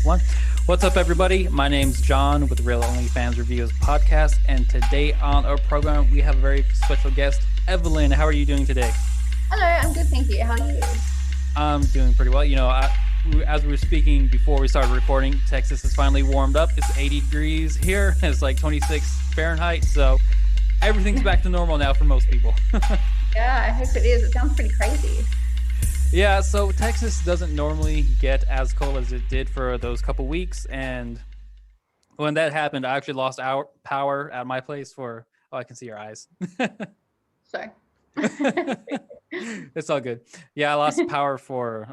One. What's up, everybody? My name's John with the Real Only Fans Reviews podcast, and today on our program we have a very special guest, Evelyn. How are you doing today? Hello, I'm good, thank you. How are you? I'm doing pretty well. As we were speaking before we started recording, Texas has finally warmed up. It's 80 degrees here. It's like 26 Fahrenheit, so everything's back to normal now for most people. Yeah, I hope it is. It sounds pretty crazy. Yeah, so Texas doesn't normally get as cold as it did for those couple weeks, and when that happened, I actually lost our power at my place for, I can see your eyes. Sorry. It's all good. Yeah, I lost power for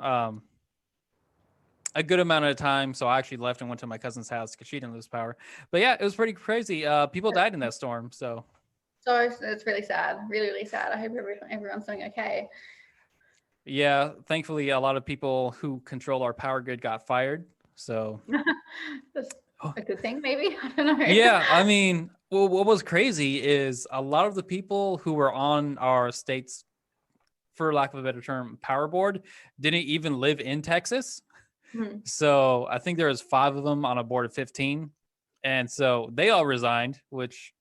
a good amount of time, so I actually left and went to my cousin's house because she didn't lose power. But yeah, it was pretty crazy. People died in that storm, so. So it's really sad, really, really sad. I hope everyone's doing okay. Yeah, thankfully, a lot of people who control our power grid got fired. So That's a good thing, maybe. I don't know. Yeah, I mean, well, what was crazy is a lot of the people who were on our state's, for lack of a better term, power board didn't even live in Texas. So I think there was 5 of them on a board of 15. And so they all resigned, which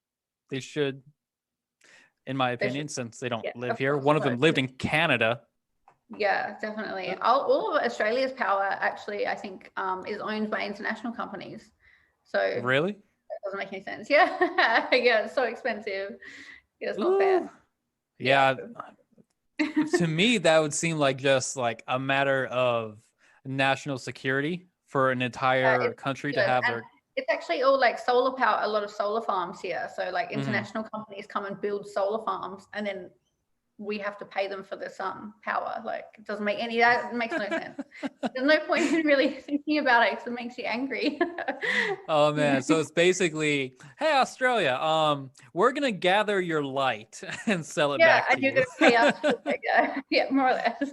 they should, in my opinion, since they don't live here. One of them lived in Canada. Yeah, definitely. All of Australia's power, actually, I think, is owned by international companies. So Really? That doesn't make any sense. Yeah. Yeah, it's so expensive. Yeah, it's not fair. Yeah. To me, that would seem like just like a matter of national security for an entire country to have their. It's actually all like solar power, a lot of solar farms here. So like international companies come and build solar farms, and then we have to pay them for the sun power. Like, it doesn't make that makes no sense. There's no point in really thinking about it because it makes you angry. Oh man, so it's basically, hey Australia, we're gonna gather your light and sell it back to you. Yeah, and you're gonna pay us for it. Yeah, more or less.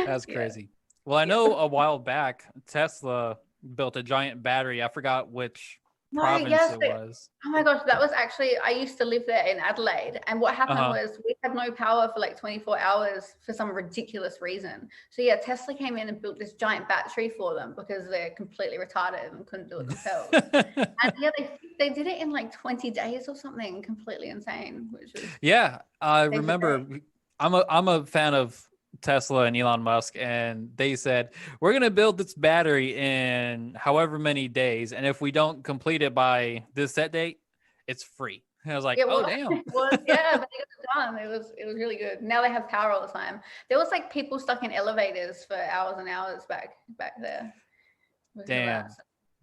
That's crazy. Well, I know a while back Tesla built a giant battery. I forgot which province it was. Oh my gosh, that was actually, I used to live there in Adelaide, and what happened was we had no power for like 24 hours for some ridiculous reason. So yeah, Tesla came in and built this giant battery for them because they're completely retarded and couldn't do it themselves. And yeah, they did it in like 20 days or something, completely insane. Which was I remember. I'm a fan of Tesla and Elon Musk, and they said, we're going to build this battery in however many days, and if we don't complete it by this set date, it's free. And I was like, oh damn. But they got it done. It was really good. Now they have power all the time. There was like people stuck in elevators for hours and hours back there. Damn.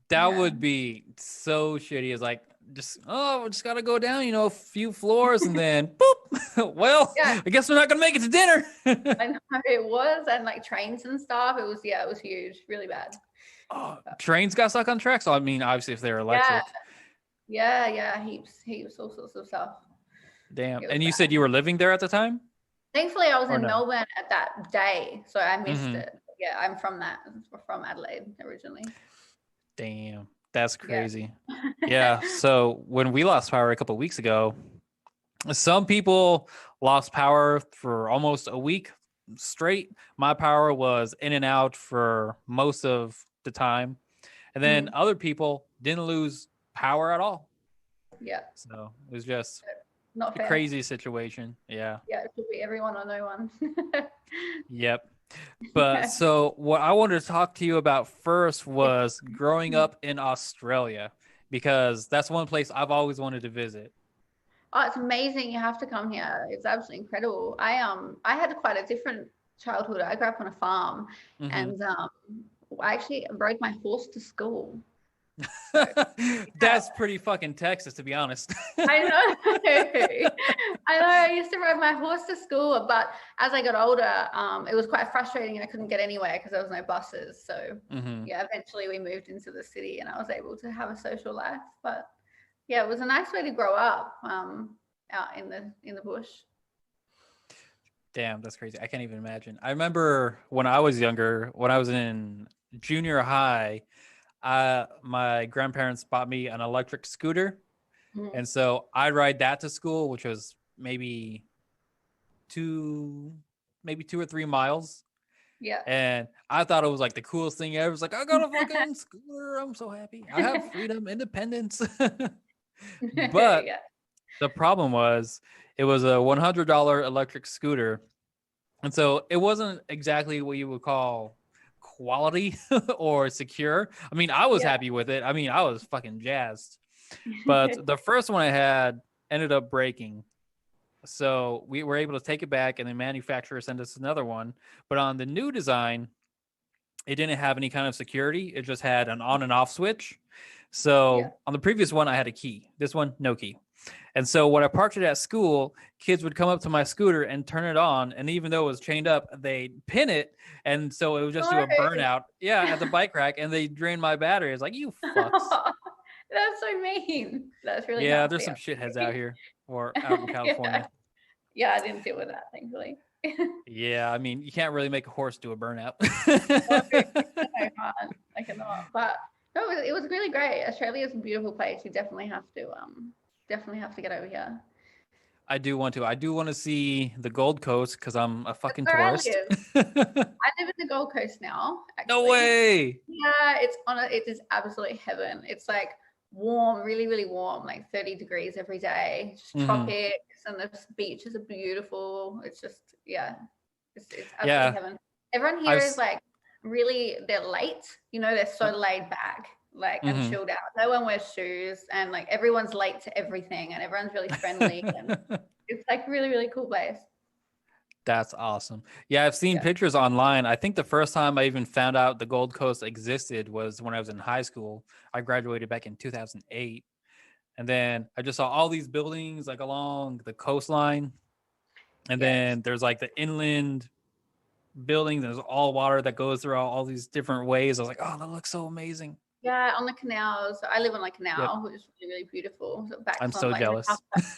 That would be so shitty. It's like, we just gotta go down, a few floors, and then boop. Well, I guess we're not gonna make it to dinner. I know it was, and like trains and stuff. It was huge, really bad. Trains got stuck on tracks. So I mean, obviously, if they're electric. Yeah, heaps, all sorts of stuff. Damn. And you said you were living there at the time? Thankfully, I was in Melbourne at that day, so I missed it. Yeah, I'm from Adelaide originally. Damn. That's crazy. Yeah. So when we lost power a couple of weeks ago, some people lost power for almost a week straight. My power was in and out for most of the time. And then other people didn't lose power at all. Yeah. So it was just not fair. A crazy situation. Yeah. Yeah, it should be everyone or no one. Yep. But so what I wanted to talk to you about first was growing up in Australia, because that's one place I've always wanted to visit. Oh, it's amazing. You have to come here. It's absolutely incredible. I had quite a different childhood. I grew up on a farm, and I actually rode my horse to school. That's pretty fucking Texas, to be honest. I know. I used to ride my horse to school, but as I got older, it was quite frustrating. I couldn't get anywhere because there was no buses. So yeah, eventually we moved into the city, and I was able to have a social life. But yeah, it was a nice way to grow up out in the bush. Damn, that's crazy. I can't even imagine. I remember when I was younger, when I was in junior high, my grandparents bought me an electric scooter. And so I'd ride that to school, which was maybe 2 or 3 miles. Yeah. And I thought it was like the coolest thing ever. It was like, I got a fucking scooter. I'm so happy. I have freedom, independence. But Yeah. the problem was it was a $100 electric scooter. And so it wasn't exactly what you would call quality or secure. I mean, I was Yeah. happy with it. I mean, I was fucking jazzed. But the first one I had ended up breaking. So we were able to take it back, and the manufacturer sent us another one. But on the new design, it didn't have any kind of security. It just had an on and off switch. So on the previous one, I had a key. This one, no key. And so when I parked it at school, kids would come up to my scooter and turn it on. And even though it was chained up, they'd pin it. And so it would just do a burnout. Yeah, at the bike rack, and they drain my battery. It's like, you fucks. That's so mean. That's really yeah. nasty. There's some shitheads out here or out in California. Yeah, I didn't deal with that, thankfully. Yeah, I mean, you can't really make a horse do a burnout. I cannot. But no, it was really great. Australia is a beautiful place. You definitely have to get over here. I do want to. I do want to see the Gold Coast because I'm a fucking Where tourist. I live in the Gold Coast now. Actually. No way. Yeah, it is absolutely heaven. It's like warm, really, really warm, like 30 degrees every day. Just tropics, and the beaches are beautiful. It's just it's absolutely heaven. Everyone here is like really, they're late. They're so laid back. Like and chilled out. No one wears shoes, and like everyone's late to everything, and everyone's really friendly. And it's like really, really cool place. That's awesome. Yeah, I've seen pictures online. I think the first time I even found out the Gold Coast existed was when I was in high school. I graduated back in 2008, and then I just saw all these buildings like along the coastline, and then there's like the inland buildings. There's all water that goes through all these different ways. I was like, oh, that looks so amazing. Yeah, on the canals. I live on a canal, which is really, really beautiful. So I'm so jealous.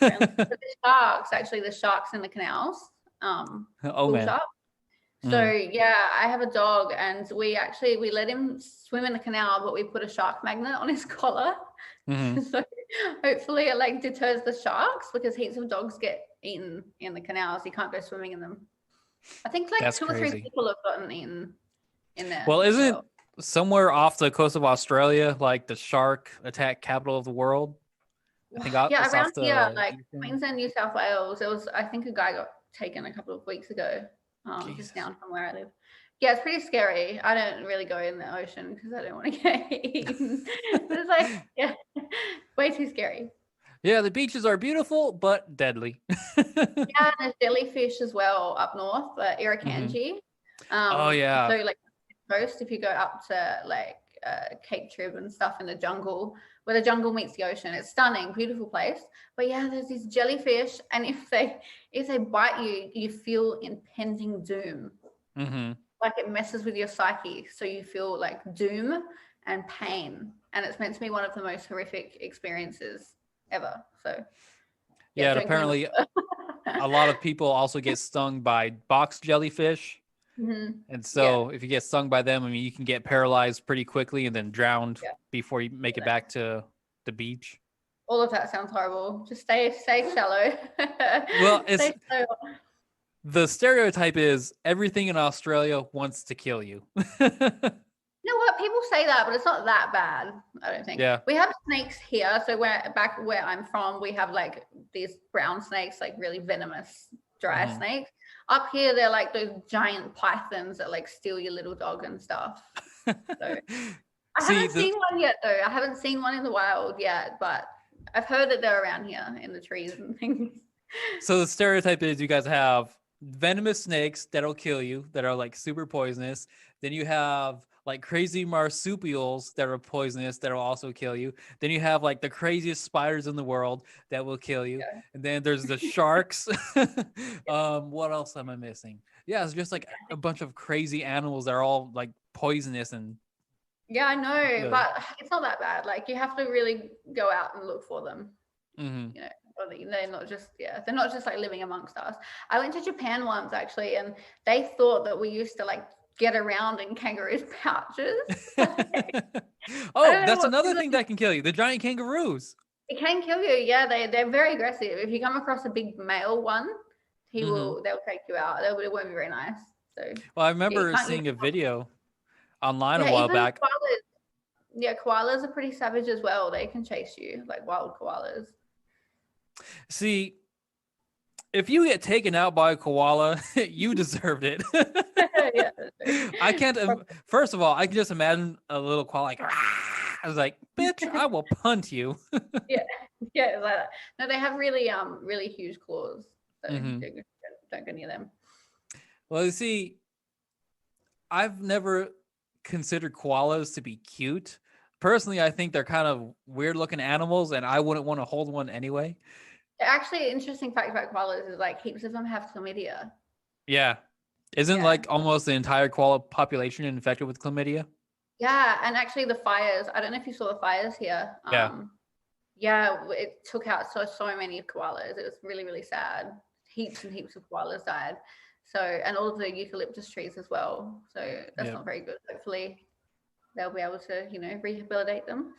The sharks in the canals. Oh man. Sharks. So I have a dog, and we let him swim in the canal, but we put a shark magnet on his collar. So hopefully it like deters the sharks, because heaps of dogs get eaten in the canals. You can't go swimming in them. I think like That's 2 or 3 people have gotten eaten in there. Well, isn't somewhere off the coast of Australia like the shark attack capital of the world? I think around here, like Queensland, New South Wales. I think a guy got taken a couple of weeks ago, just down from where I live. Yeah, it's pretty scary. I don't really go in the ocean because I don't want to get eaten. It's like, way too scary. Yeah, the beaches are beautiful but deadly. Yeah, there's jellyfish as well up north, Irukandji. Oh yeah. So like coast, if you go up to like Cape Trib and stuff in the jungle, where the jungle meets the ocean, it's stunning, beautiful place. But yeah, there's these jellyfish, and if they bite you, you feel impending doom. Like it messes with your psyche, so you feel like doom and pain, and it's meant to be one of the most horrific experiences ever. So yeah, apparently a lot of people also get stung by box jellyfish. And so if you get stung by them, I mean, you can get paralyzed pretty quickly and then drowned before you make it back to the beach. All of that sounds horrible. Just stay shallow. Well, the stereotype is everything in Australia wants to kill you. You know what? People say that, but it's not that bad, I don't think. Yeah. We have snakes here. So back where I'm from, we have like these brown snakes, like really venomous dry snakes. Up here, they're like those giant pythons that like steal your little dog and stuff. So I haven't seen one yet, though. I haven't seen one in the wild yet, but I've heard that they're around here in the trees and things. So the stereotype is you guys have venomous snakes that'll kill you, that are like super poisonous. Then you have like crazy marsupials that are poisonous that will also kill you. Then you have like the craziest spiders in the world that will kill you. And then there's the sharks. What else am I missing? Yeah, it's just like a bunch of crazy animals that are all like poisonous and yeah, I know, but it's not that bad. Like you have to really go out and look for them. You know, or they're not just like living amongst us. I went to Japan once actually, and they thought that we used to like get around in kangaroos' pouches. Oh, that's another thing that can kill you. The giant kangaroos. It can kill you. Yeah, they're very aggressive. If you come across a big male one, they'll take you out. It won't be very nice. So Well, I yeah, you remember can't use. seeing a video online a Yeah, while even back. koalas. Yeah, koalas are pretty savage as well. They can chase you, like wild koalas. See, if you get taken out by a koala, you deserved it. Yeah. I can't. First of all, I can just imagine a little koala like. "Rah!" I was like, "Bitch, I will punt you." Yeah, yeah, it's like that. No, they have really really huge claws, so Hmm. don't go near them. Well, you see, I've never considered koalas to be cute. Personally, I think they're kind of weird looking animals, and I wouldn't want to hold one anyway. Actually, interesting fact about koalas is like heaps of them have chlamydia. Yeah. Isn't Yeah. like almost the entire koala population infected with chlamydia? Yeah, and actually the fires, I don't know if you saw the fires here. Yeah. Yeah, it took out so many koalas. It was really, really sad. Heaps and heaps of koalas died. So, and all of the eucalyptus trees as well. So that's not very good. Hopefully they'll be able to, rehabilitate them.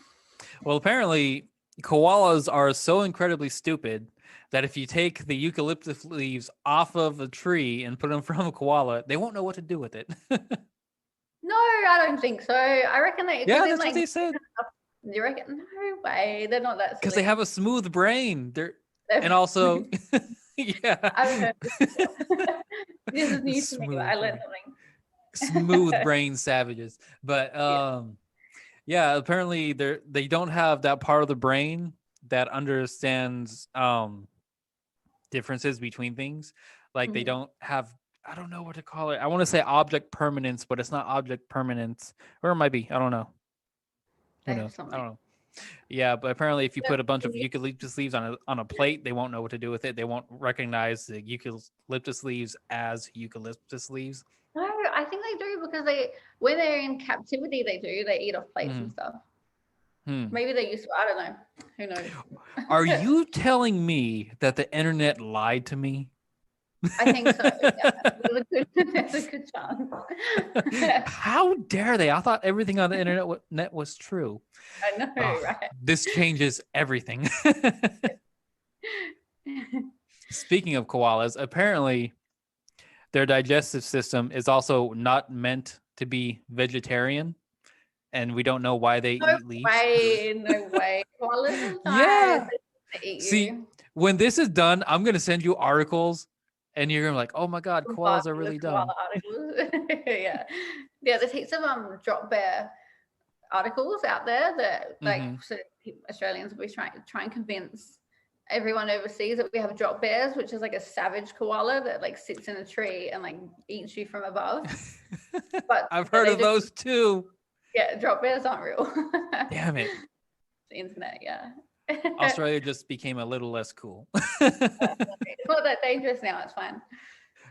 Well, apparently koalas are so incredibly stupid that if you take the eucalyptus leaves off of a tree and put them from a koala, they won't know what to do with it. No, I don't think so. I reckon they. Yeah, that's what they said. You reckon? No way. They're not that. Because they have a smooth brain. And also, yeah. I've heard this before. This is new to me, but I learned something. Smooth brain savages. But yeah, apparently they don't have that part of the brain that understands differences between things. Like they don't have, I don't know what to call it. I want to say object permanence, but it's not object permanence. Or it might be. I don't know. Who knows? I don't know. Yeah, but apparently if you put a bunch of eucalyptus leaves on a plate, they won't know what to do with it. They won't recognize the eucalyptus leaves as eucalyptus leaves. No, I think they do because when they're in captivity, they eat off plates and stuff. Maybe they used to, I don't know. Who knows? Are you telling me that the internet lied to me? I think so. Yeah. There's a good chance. How dare they? I thought everything on the internet was true. I know, right? This changes everything. Speaking of koalas, apparently their digestive system is also not meant to be vegetarian, and we don't know why they eat leaves. No way. Koalas yeah. See, when this is done, I'm going to send you articles. And you're gonna be like, oh my God, koalas are really dumb. Yeah. There's heaps of drop bear articles out there that so Australians will be trying and convince everyone overseas that we have drop bears, which is like a savage koala that like sits in a tree and like eats you from above. But I've heard of those too. Yeah, drop bears aren't real. Damn it. The internet, yeah. Australia just became a little less cool. It's not that dangerous now. It's fine.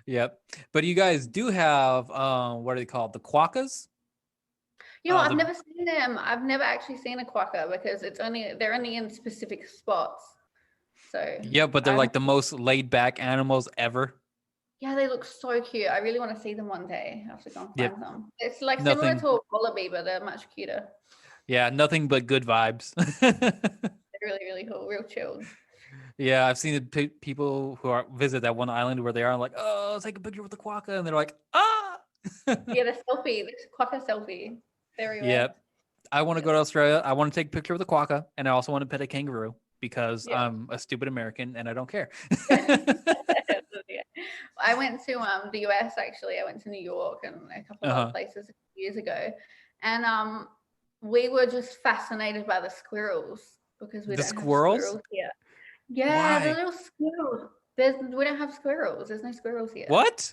Yep. But you guys do have, what are they called? The quokkas? I've never seen them. I've never actually seen a quokka because they're only in specific spots. So yeah, but they're like the most laid back animals ever. Yeah, they look so cute. I really want to see them one day. I have to go and find them. It's like similar to a wallaby, but they're much cuter. Yeah, nothing but good vibes. They're really, really cool, real chilled. Yeah, I've seen people who visit that one island where they are like, oh, let's take a picture with the quokka, and they're like, ah. Yeah, the quokka selfie. There we go. Yeah, I want to go to Australia. I want to take a picture with the quokka, and I also want to pet a kangaroo because I'm a stupid American and I don't care. I went to the US actually. I went to New York and a couple of other places a few years ago, and we were just fascinated by the squirrels because we don't have squirrels here. Yeah, the little squirrels. We don't have squirrels. There's no squirrels here. What?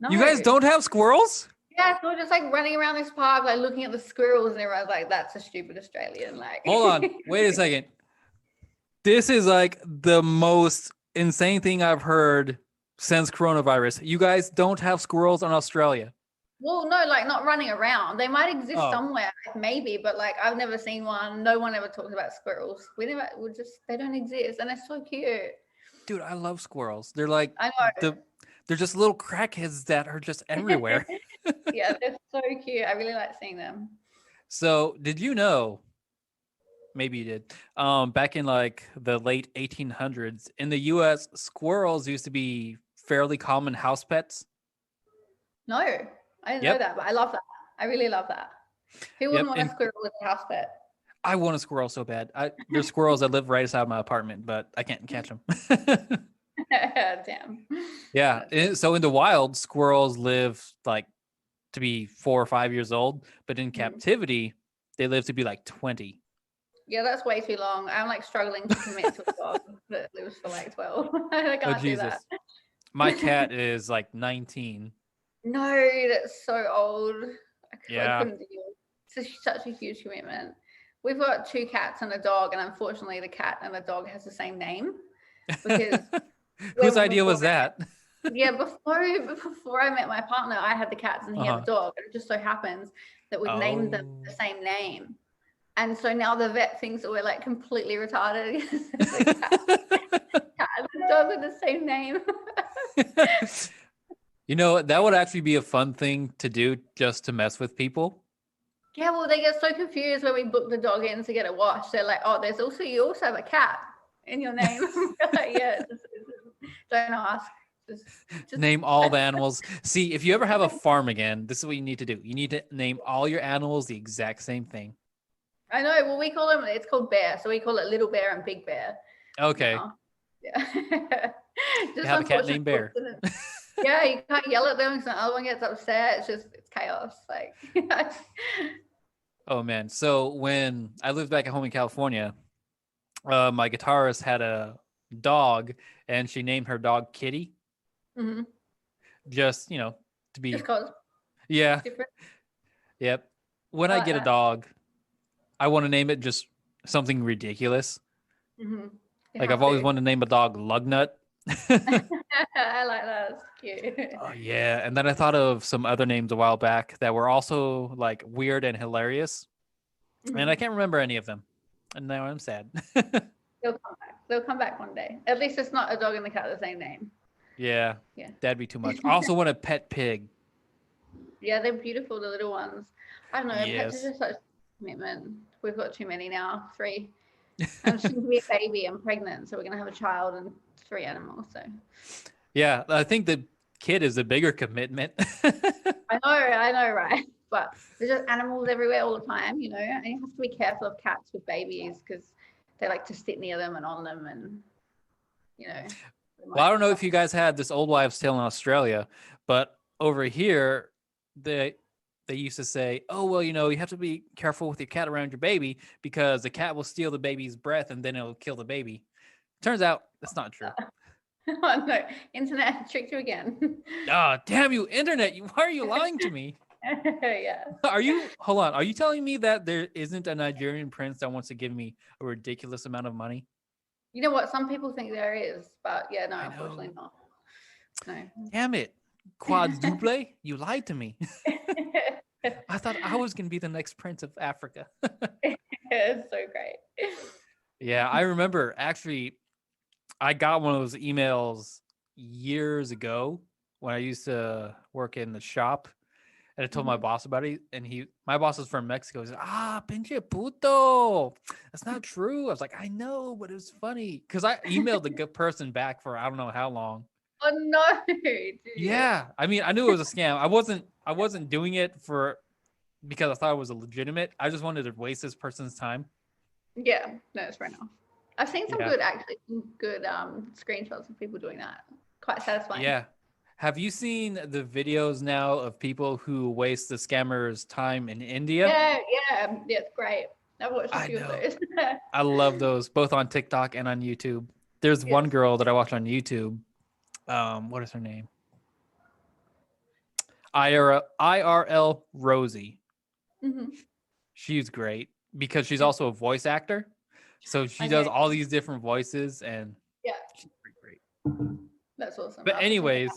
No. You guys don't have squirrels? Yeah, so we're just like running around this park, like looking at the squirrels, and everyone's like, "That's a stupid Australian." Like, hold on, wait a second. This is like the most insane thing I've heard since coronavirus. You guys don't have squirrels in Australia? Well, no, like not running around. They might exist somewhere, maybe, but like I've never seen one. No one ever talks about squirrels. They don't exist, and they're so cute. Dude, I love squirrels. They're like, I know. They're just little crackheads that are just everywhere. Yeah, they're so cute. I really like seeing them. So, did you know? Maybe you did. Back in like the late 1800s, in the U.S., squirrels used to be fairly common house pets. No, I didn't know that, but I love that. I really love that. Who wouldn't want a squirrel as a house pet? I want a squirrel so bad. There's squirrels that live right outside my apartment, but I can't catch them. Damn. Yeah. So in the wild, squirrels live like to be 4 or 5 years old, but in captivity, they live to be like 20. Yeah, that's way too long. I'm like struggling to commit to a dog that lives for like 12. I can't do that. My cat is like 19. No, that's so old. I couldn't do it. It's such a huge commitment. We've got 2 cats and a dog, and unfortunately the cat and the dog has the same name. Because whose idea was that? Yeah, before I met my partner, I had the cats and he had the dog. And it just so happens that we've named them the same name. And so now the vet thinks that we're like completely retarded. The cat and the dog with the same name. You know, that would actually be a fun thing to do just to mess with people. Yeah, well, they get so confused when we book the dog in to get it washed. They're like, oh, you also have a cat in your name. Like, yeah, don't ask. Just name all the animals. See, if you ever have a farm again, this is what you need to do. You need to name all your animals the exact same thing. I know. Well, we call them, it's called Bear. So we call it Little Bear and Big Bear. Okay. Yeah. Just have a cat named Bear. Yeah, you can't yell at them because the other one gets upset. It's chaos. Like, oh man. So when I lived back at home in California, my guitarist had a dog and she named her dog Kitty. Mm-hmm. Just, to be. Just cause. Yeah. Different. Yep. When I get a dog, I want to name it just something ridiculous. Mm-hmm. Like I've always wanted to name a dog Lugnut. I like that. It's cute. Oh yeah, and then I thought of some other names a while back that were also like weird and hilarious, and I can't remember any of them, and now I'm sad. They'll come back. They'll come back one day. At least it's not a dog and the cat the same name. Yeah, that'd be too much. I also want a pet pig. Yeah, they're beautiful, the little ones. I don't know. Yes. Pets are just such a commitment. We've got too many now. 3. I'm soon to be a baby. I'm pregnant, so we're gonna have a child and 3 animals. So. Yeah, I think the kid is a bigger commitment. I know, right? But there's just animals everywhere all the time, and you have to be careful of cats with babies because they like to sit near them and on them, and Well, I don't know if you guys had this old wives' tale in Australia, but over here, they used to say, oh, well, you have to be careful with your cat around your baby because the cat will steal the baby's breath and then it'll kill the baby. Turns out that's not true. Oh, no. Internet tricked you again. Oh, damn you, Internet. Why are you lying to me? Yeah. Hold on. Are you telling me that there isn't a Nigerian prince that wants to give me a ridiculous amount of money? You know what? Some people think there is, but yeah, no, unfortunately not. No. Damn it. Quadruple? You lied to me. I thought I was going to be the next prince of Africa. It's so great. Yeah, I remember actually I got one of those emails years ago when I used to work in the shop, and I told my boss about it, and my boss is from Mexico. He's like, pinche puto. That's not true. I was like, I know, but it was funny because I emailed the good person back for I don't know how long. Oh no. Dude. Yeah. I mean, I knew it was a scam. I wasn't doing it because I thought it was a legitimate. I just wanted to waste this person's time. Yeah, no, it's fair enough. I've seen some good screenshots of people doing that. Quite satisfying. Yeah. Have you seen the videos now of people who waste the scammers' time in India? Yeah, it's great. I've watched a few of those. I love those, both on TikTok and on YouTube. There's one girl that I watched on YouTube. What is her name? IRL Rosie. Mm-hmm. She's great because she's also a voice actor. So she does all these different voices, and she's pretty great. That's awesome. But anyways,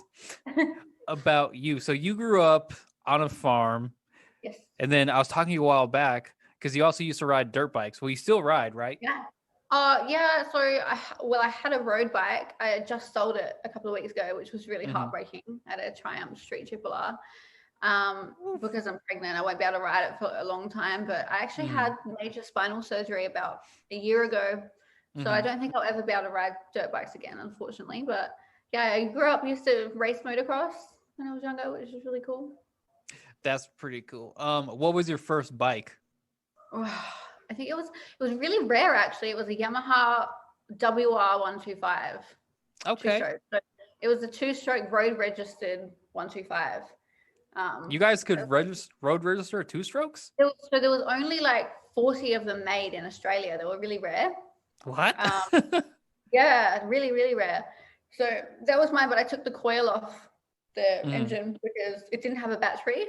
about you. So you grew up on a farm. Yes. And then I was talking to you a while back because you also used to ride dirt bikes. Well, you still ride, right? Yeah. So I had a road bike. I just sold it a couple of weeks ago, which was really heartbreaking. I had a Triumph Street Triple R. Because I'm pregnant, I won't be able to ride it for a long time. But I actually had major spinal surgery about a year ago. So I don't think I'll ever be able to ride dirt bikes again, unfortunately. But yeah, I grew up, used to race motocross. when I was younger, which was really cool. That's pretty cool. What was your first bike? I think it was really rare actually. It was a Yamaha WR125. Okay. So it was a 2-stroke road registered 125. You guys could road register 2 strokes? So there was only like 40 of them made in Australia. They were really rare. What? Yeah, really, really rare. So that was mine, but I took the coil off the engine because it didn't have a battery,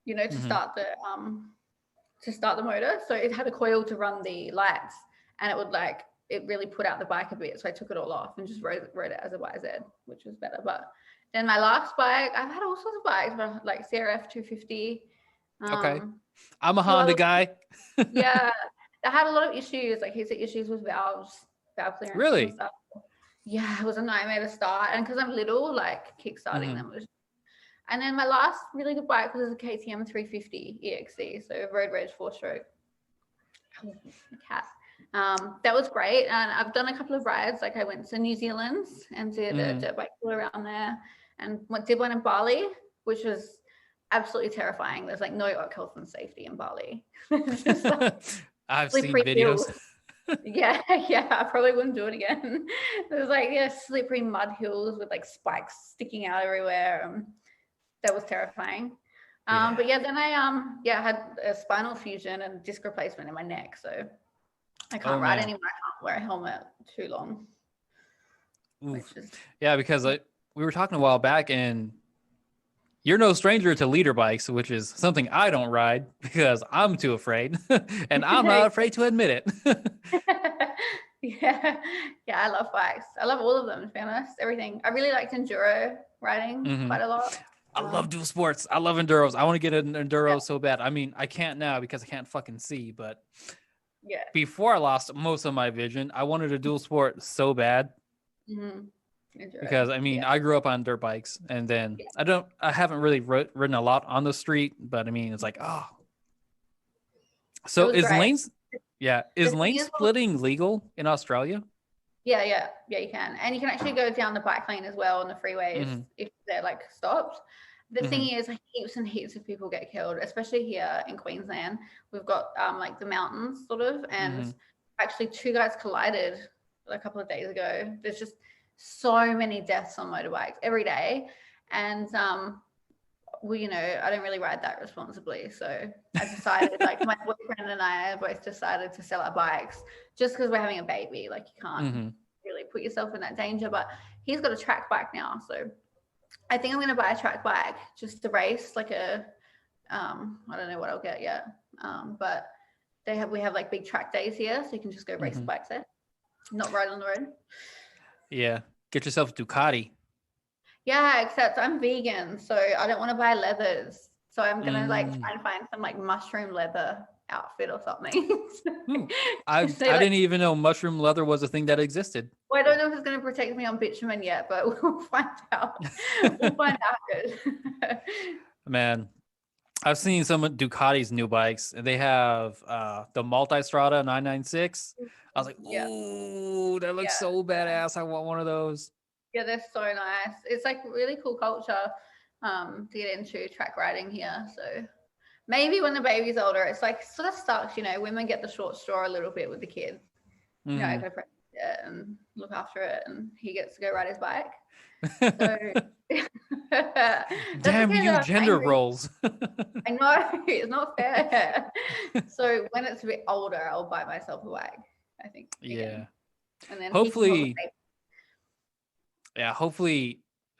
to start the motor. So it had a coil to run the lights, and it really put out the bike a bit. So I took it all off and just rode it as a YZ, which was better. But then my last bike, I've had all sorts of bikes, but like CRF 250. Okay. I'm a Honda guy. Yeah. I had a lot of issues, like heatsink issues with valve clearance. Really? And stuff. Yeah, it was a nightmare to start. And because I'm little, like kickstarting them was. And then my last really good bike was a KTM 350 EXC, so road rage 4-stroke. Cat. That was great. And I've done a couple of rides. Like I went to New Zealand and did a dirt bike tour around there, and did one in Bali, which was absolutely terrifying. There's like no health and safety in Bali. Just, like, I've seen videos. Yeah, I probably wouldn't do it again. It was like slippery mud hills with like spikes sticking out everywhere. That was terrifying. But yeah, then I had a spinal fusion and disc replacement in my neck, so I can't ride anymore. I can't wear a helmet too long. Yeah, because we were talking a while back, and you're no stranger to leader bikes, which is something I don't ride because I'm too afraid, and I'm not afraid to admit it. Yeah, I love bikes. I love all of them, to be honest. Everything. I really liked enduro riding quite a lot. I love dual sports. I love enduros. I want to get an enduro so bad. I mean, I can't now because I can't fucking see, but before I lost most of my vision, I wanted a dual sport so bad. Because I mean, I grew up on dirt bikes, and then I haven't really ridden a lot on the street, but I mean, it's like, So is lane splitting legal in Australia? Yeah, you can. And you can actually go down the bike lane as well on the freeways if they're like stopped. The thing is, heaps and heaps of people get killed, especially here in Queensland. We've got like the mountains sort of, and actually 2 guys collided a couple of days ago. There's just so many deaths on motorbikes every day. And I don't really ride that responsibly. So I decided, like my boyfriend and I both decided to sell our bikes just because we're having a baby. Like you can't really put yourself in that danger, but he's got a track bike now. So I think I'm going to buy a track bike just to race, like I don't know what I'll get yet. But we have like big track days here. So you can just go race bikes there, not ride on the road. Yeah. Get yourself a Ducati. Yeah, except I'm vegan, so I don't want to buy leathers. So I'm gonna try and find some like mushroom leather outfit or something. I didn't even know mushroom leather was a thing that existed. Well, I don't know if it's gonna protect me on bitumen yet, but we'll find out. We'll find out good. Man, I've seen some of Ducati's new bikes, and they have the Multistrada 996. I was like, ooh, that looks so badass. I want one of those. Yeah, they're so nice. It's like really cool culture to get into track riding here. So maybe when the baby's older, it's like sort of sucks, women get the short straw a little bit with the kid. I go practice it and look after it, and he gets to go ride his bike. So damn you gender roles. I know, it's not fair. So when it's a bit older, I'll buy myself a bike, I think. Yeah. And then hopefully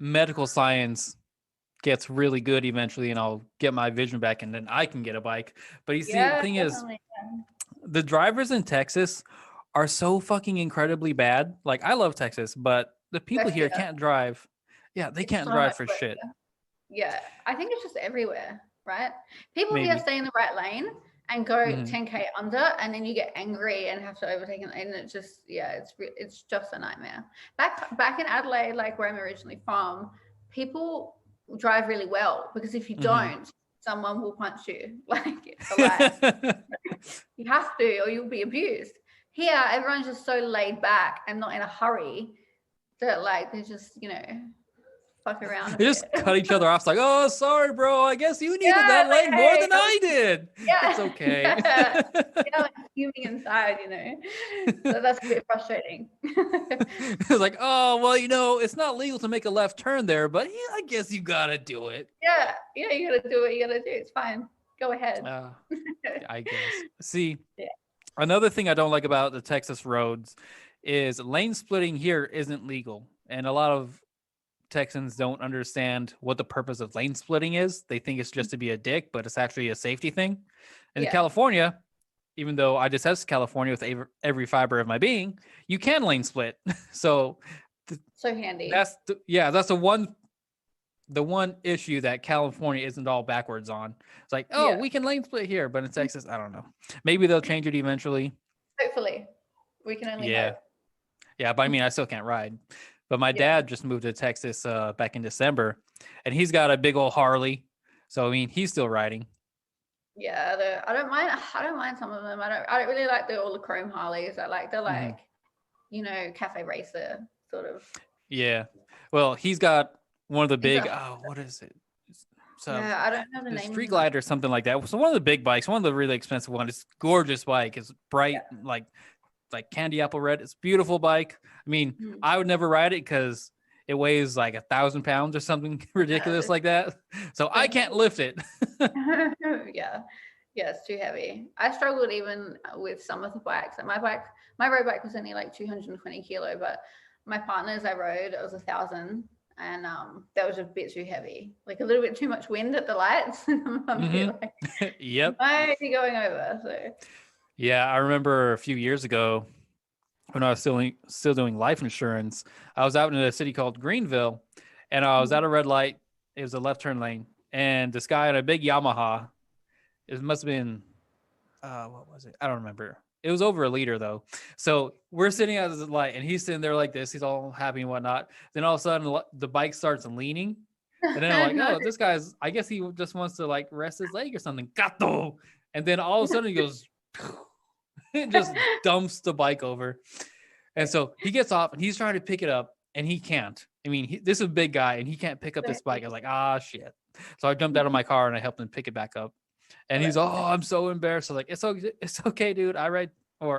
medical science gets really good eventually, and I'll get my vision back, and then I can get a bike. But you see, the thing is, the drivers in Texas are so fucking incredibly bad. Like, I love Texas, but the people here can't drive. Yeah, they can't drive for shit. Yeah, I think it's just everywhere, right? People here stay in the right lane and go 10K under, and then you get angry and have to overtake, and it's just, it's just a nightmare. Back in Adelaide, like where I'm originally from, people drive really well, because if you don't, someone will punch you. Like, it's a lie. You have to, or you'll be abused. Here, everyone's just so laid back and not in a hurry that, like, they're just, fuck around. They just cut each other off. It's like, oh, sorry, bro. I guess you needed that like, leg more than I did. Yeah, it's okay. Like fuming inside, So that's a bit frustrating. It's like, oh, well, it's not legal to make a left turn there, but yeah, I guess you gotta do it. Yeah, you gotta do what you gotta do. It's fine. Go ahead. I guess. See, another thing I don't like about the Texas roads is lane splitting here isn't legal, and a lot of Texans don't understand what the purpose of lane splitting is. They think it's just to be a dick, but it's actually a safety thing. In California, even though I detest California with every fiber of my being, you can lane split. So handy. That's the one issue that California isn't all backwards on. It's like, we can lane split here, but in Texas, I don't know. Maybe they'll change it eventually. Hopefully. We can only hope. Yeah, but I mean, I still can't ride. But my dad just moved to Texas back in December, and he's got a big old Harley. So I mean, he's still riding. Yeah, I don't mind some of them. I don't really like all the chrome Harleys. I like the cafe racer sort of. Yeah. Well, he's got one of the big. What is it? So I don't know the name. Street Glide or something like that. So one of the big bikes, one of the really expensive ones. It's gorgeous bike. It's bright, like candy apple red. It's a beautiful bike. I mean, I would never ride it because it weighs like 1,000 pounds or something ridiculous like that. So I can't lift it. Yeah, it's too heavy. I struggled even with some of the bikes. My road bike was only like 220 kilo, but my partner's I rode, it was 1,000. And that was a bit too heavy, like a little bit too much wind at the lights. Yep. Might be going over. So yeah, I remember a few years ago when I was still doing life insurance, I was out in a city called Greenville, and I was at a red light. It was a left turn lane, and this guy on a big Yamaha, it must have been, what was it? I don't remember. It was over a liter though. So we're sitting at the light, and he's sitting there like this. He's all happy and whatnot. Then all of a sudden, the bike starts leaning, and then I'm like, oh, this guy's. I guess he just wants to like rest his leg or something. Gato. And then all of a sudden he goes. It just dumps the bike over. And so he gets off and he's trying to pick it up and he can't. I mean, this is a big guy and he can't pick up this bike. I was like, shit. So I jumped out of my car and I helped him pick it back up. And he's, I'm so embarrassed. I'm like, it's okay, dude. I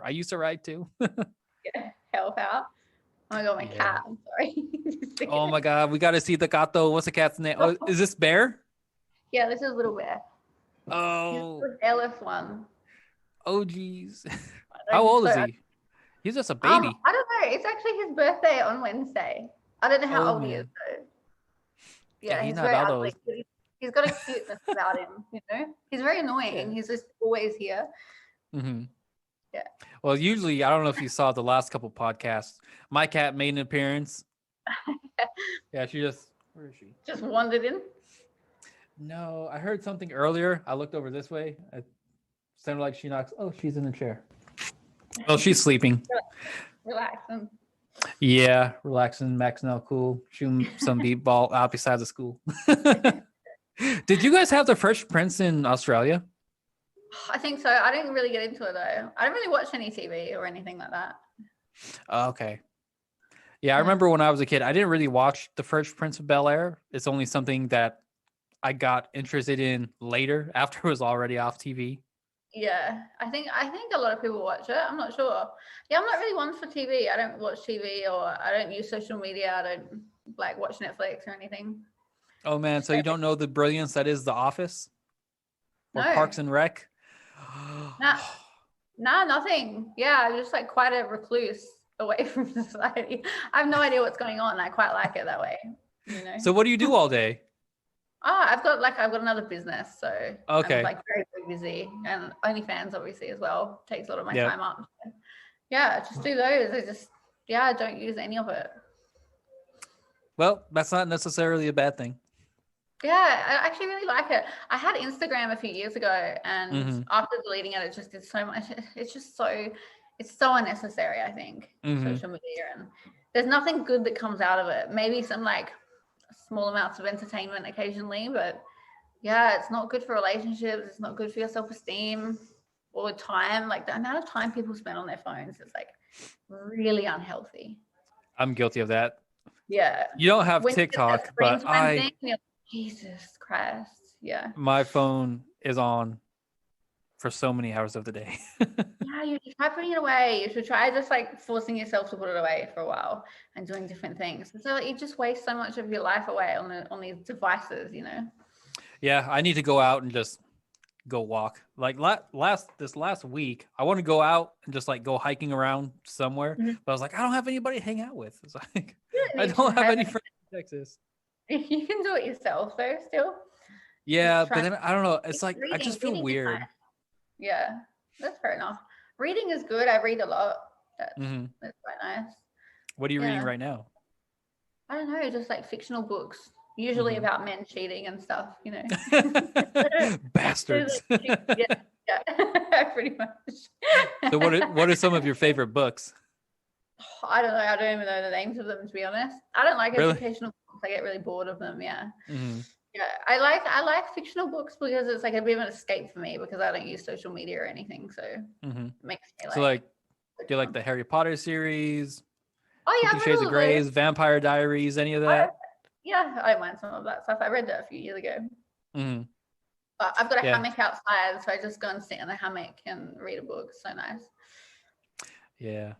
used to ride too. Help out. Oh my God, my cat. I'm sorry. Oh my God, we got to see the gato. What's the cat's name? Oh, is this Bear? Yeah, this is Little Bear. Oh. This is the eldest one. Oh, geez. How old is he? He's just a baby. I don't know. It's actually his birthday on Wednesday. I don't know how old he is, though. Yeah, he's very ugly. He's got a cuteness about him, He's very annoying. Yeah. He's just always here. Mm-hmm. Yeah. Well, usually, I don't know if you saw the last couple podcasts. My cat made an appearance. Yeah, where is she? Just wandered in? No, I heard something earlier. I looked over this way. Sounded like she knocks. Oh, she's in the chair. Oh, she's sleeping. Relaxing. Yeah, relaxing, maxing out cool, shooting some beat ball out beside the school. Did you guys have the Fresh Prince in Australia? I think so. I didn't really get into it though. I don't really watch any TV or anything like that. Okay. Yeah, I remember when I was a kid, I didn't really watch the Fresh Prince of Bel-Air. It's only something that I got interested in later after it was already off TV. Yeah, I think a lot of people watch it. I'm not sure. Yeah, I'm not really one for TV. I don't watch TV or I don't use social media. I don't like watch Netflix or anything. Oh man, so you don't know the brilliance that is The Office or Parks and Rec? Nah, nothing. Yeah, I'm just like quite a recluse away from society. I have no idea what's going on. I quite like it that way. So what do you do all day? I've got another business, so okay. I'm like very, very busy, and OnlyFans obviously as well takes a lot of my time up. So, yeah, just do those. I don't use any of it. Well, that's not necessarily a bad thing. Yeah, I actually really like it. I had Instagram a few years ago, and after deleting it, it just did so much. It's so unnecessary. I think social media, and there's nothing good that comes out of it. Maybe some like small amounts of entertainment occasionally, but yeah, it's not good for relationships. It's not good for your self-esteem or time. Like the amount of time people spend on their phones is like really unhealthy. I'm guilty of that. Yeah. You don't have When TikTok, screen but time thing, you're like, Jesus Christ. Yeah. my phone is on for so many hours of the day. Yeah, you should try putting it away. You should try just like forcing yourself to put it away for a while and doing different things. So like you just waste so much of your life away on these devices, you know. Yeah, I need to go out and just go walk. Like this last week, I want to go out and just like go hiking around somewhere. Mm-hmm. But I was like, I don't have anybody to hang out with. It's like I You don't have any friends in Texas. You can do it yourself though, still. Yeah, but then I don't know. It's like I just feel reading weird. nice. Yeah, that's fair enough. Reading is good. I read a lot. That's quite nice. What are you reading right now? I don't know, just like fictional books, usually about men cheating and stuff, you know. Bastards. Yeah, pretty much. So what are some of your favorite books? I don't know. I don't even know the names of them, to be honest. I don't like educational books. I get really bored of them. Yeah. Yeah, I like fictional books because it's like a bit of an escape for me because I don't use social media or anything, so it makes me like. So like, do you like the Harry Potter series? Oh yeah, 50 Shades of Grey, Vampire Diaries, any of that? Yeah, I don't mind some of that stuff. I read that a few years ago. But I've got a hammock outside, so I just go and sit in the hammock and read a book. It's so nice. Yeah,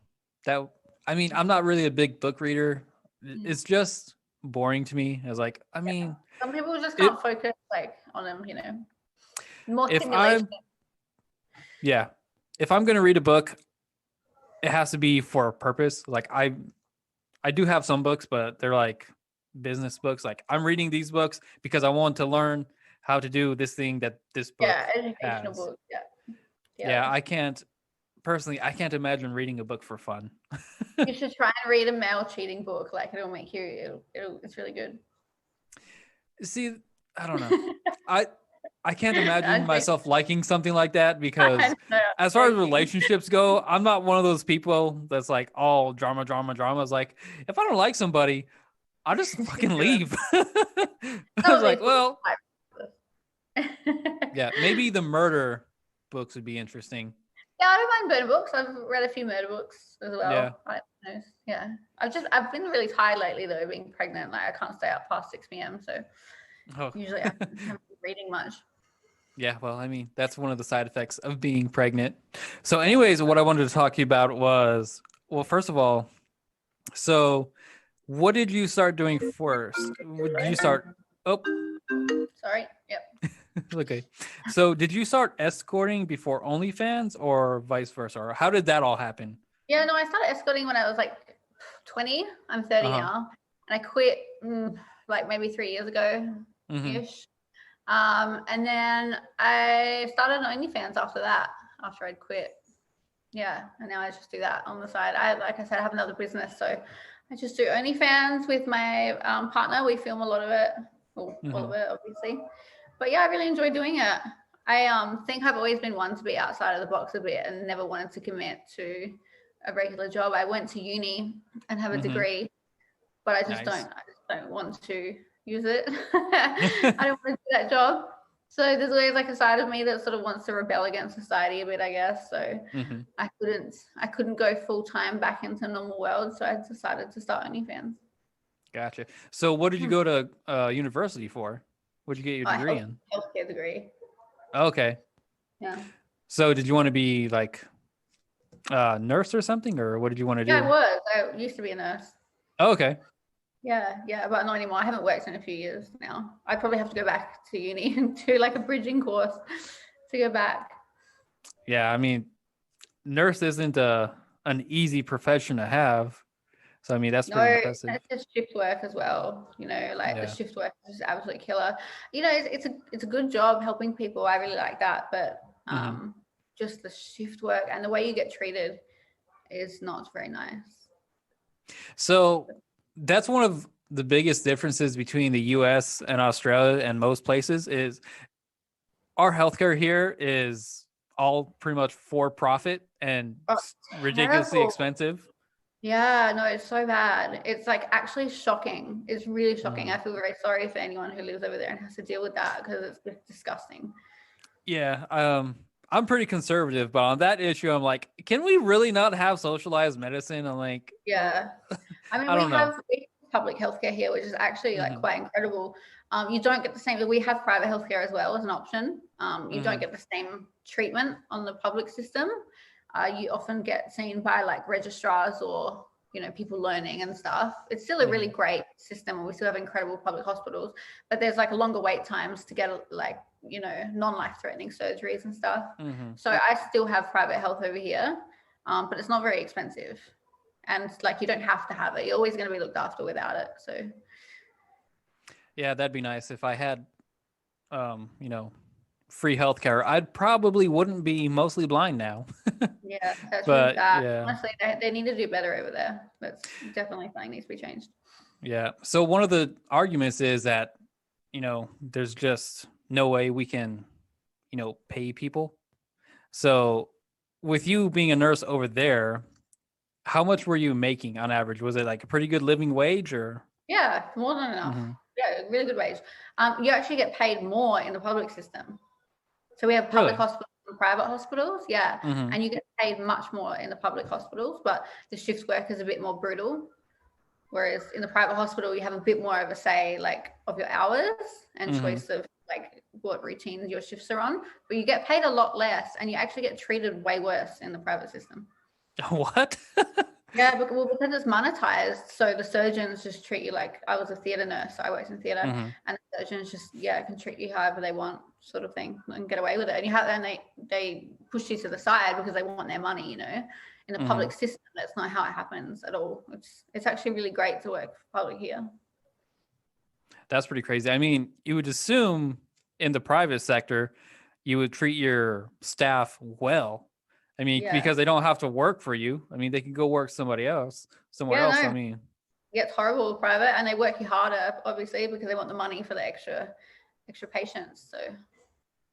I mean, I'm not really a big book reader. It's just boring to me. As like, I mean, some people just can't focus like on them, you know. More stimulation. If I'm gonna read a book, it has to be for a purpose. Like I do have some books, but they're like business books. Like I'm reading these books because I want to learn how to do this thing that this book educational book. Yeah, I can't imagine reading a book for fun. You should try and read a male cheating book. Like it'll make you. It's really good. See, I don't know. I can't imagine myself liking something like that because as far as relationships go, I'm not one of those people that's like all drama. It's like, if I don't like somebody, I'll just fucking leave. I was like, well, yeah, maybe the murder books would be interesting. Yeah, I don't mind murder books. I've read a few murder books as well. Yeah. I've been really tired lately though, being pregnant. Like I can't stay up past 6 p.m. So usually I haven't been reading much. Yeah, well, I mean, that's one of the side effects of being pregnant. So anyways, what I wanted to talk to you about was, well, first of all, so what did you start doing first? Did you start Sorry. Yep. Okay. So did you start escorting before OnlyFans or vice versa? Or how did that all happen? Yeah, no, I started escorting when I was like 20. I'm 30 now. And I quit like maybe 3 years ago-ish. And then I started on OnlyFans after I'd quit. Yeah, and now I just do that on the side. Like I said, I have another business, so I just do OnlyFans with my partner. We film a lot of it, all of it, obviously. But yeah, I really enjoy doing it. I think I've always been one to be outside of the box a bit and never wanted to commit to a regular job. I went to uni and have a degree, but I just don't want to use it. I don't want to do that job. So there's always like a side of me that sort of wants to rebel against society a bit, I guess. So I couldn't go full time back into the normal world. So I decided to start OnlyFans. Gotcha. So what did you go to university for? What did you get your degree in? Healthcare degree. Okay. Yeah. So did you want to be like a nurse or something, or what did you want to do? Yeah, I was. I used to be a nurse. Oh, okay. Yeah, but not anymore. I haven't worked in a few years now. I probably have to go back to uni and do like a bridging course to go back. Yeah, I mean, nurse isn't an easy profession to have. So I mean, that's pretty impressive. It's just shift work as well. You know, like the shift work is just absolute killer. You know, it's a good job helping people. I really like that, but just the shift work and the way you get treated is not very nice. So that's one of the biggest differences between the US and Australia and most places is our healthcare here is all pretty much for profit and ridiculously expensive. Yeah, no, it's so bad. It's like actually shocking. It's really shocking. I feel very sorry for anyone who lives over there and has to deal with that because it's just disgusting. Yeah, I'm pretty conservative, but on that issue, I'm like, can we really not have socialized medicine? I'm like, yeah. I mean, public healthcare here, which is actually like quite incredible. You don't get the same. We have private healthcare as well as an option. You don't get the same treatment on the public system. You often get seen by like registrars or people learning and stuff. It's still a really great system, and we still have incredible public hospitals. But there's like longer wait times to get like non-life-threatening surgeries and stuff. So I still have private health over here, but it's not very expensive, and like you don't have to have it. You're always going to be looked after without it. So. Yeah, that'd be nice if I had, free healthcare. I probably wouldn't be mostly blind now. Yeah, that's but really bad. Yeah. Honestly, they need to do better over there. That's definitely something needs to be changed. Yeah. So one of the arguments is that, there's just no way we can, pay people. So with you being a nurse over there, how much were you making on average? Was it like a pretty good living wage or? Yeah, more than enough. Yeah, really good wage. You actually get paid more in the public system. So we have public hospitals and private hospitals, and you get paid much more in the public hospitals, but the shift work is a bit more brutal. Whereas in the private hospital, you have a bit more of a say, like, of your hours and choice of like what routines your shifts are on, but you get paid a lot less, and you actually get treated way worse in the private system. What? Yeah, because it's monetized, so the surgeons just treat you like, I was a theatre nurse, so I worked in theatre, and the surgeons just can treat you however they want, sort of thing, and get away with it. And they push you to the side because they want their money. In the public system, that's not how it happens at all. It's actually really great to work for public here. That's pretty crazy. I mean, you would assume in the private sector, you would treat your staff well. I mean, because they don't have to work for you. I mean, they can go work somewhere else. No. I mean, yeah, it's horrible private, and they work you harder, obviously, because they want the money for the extra patients. So,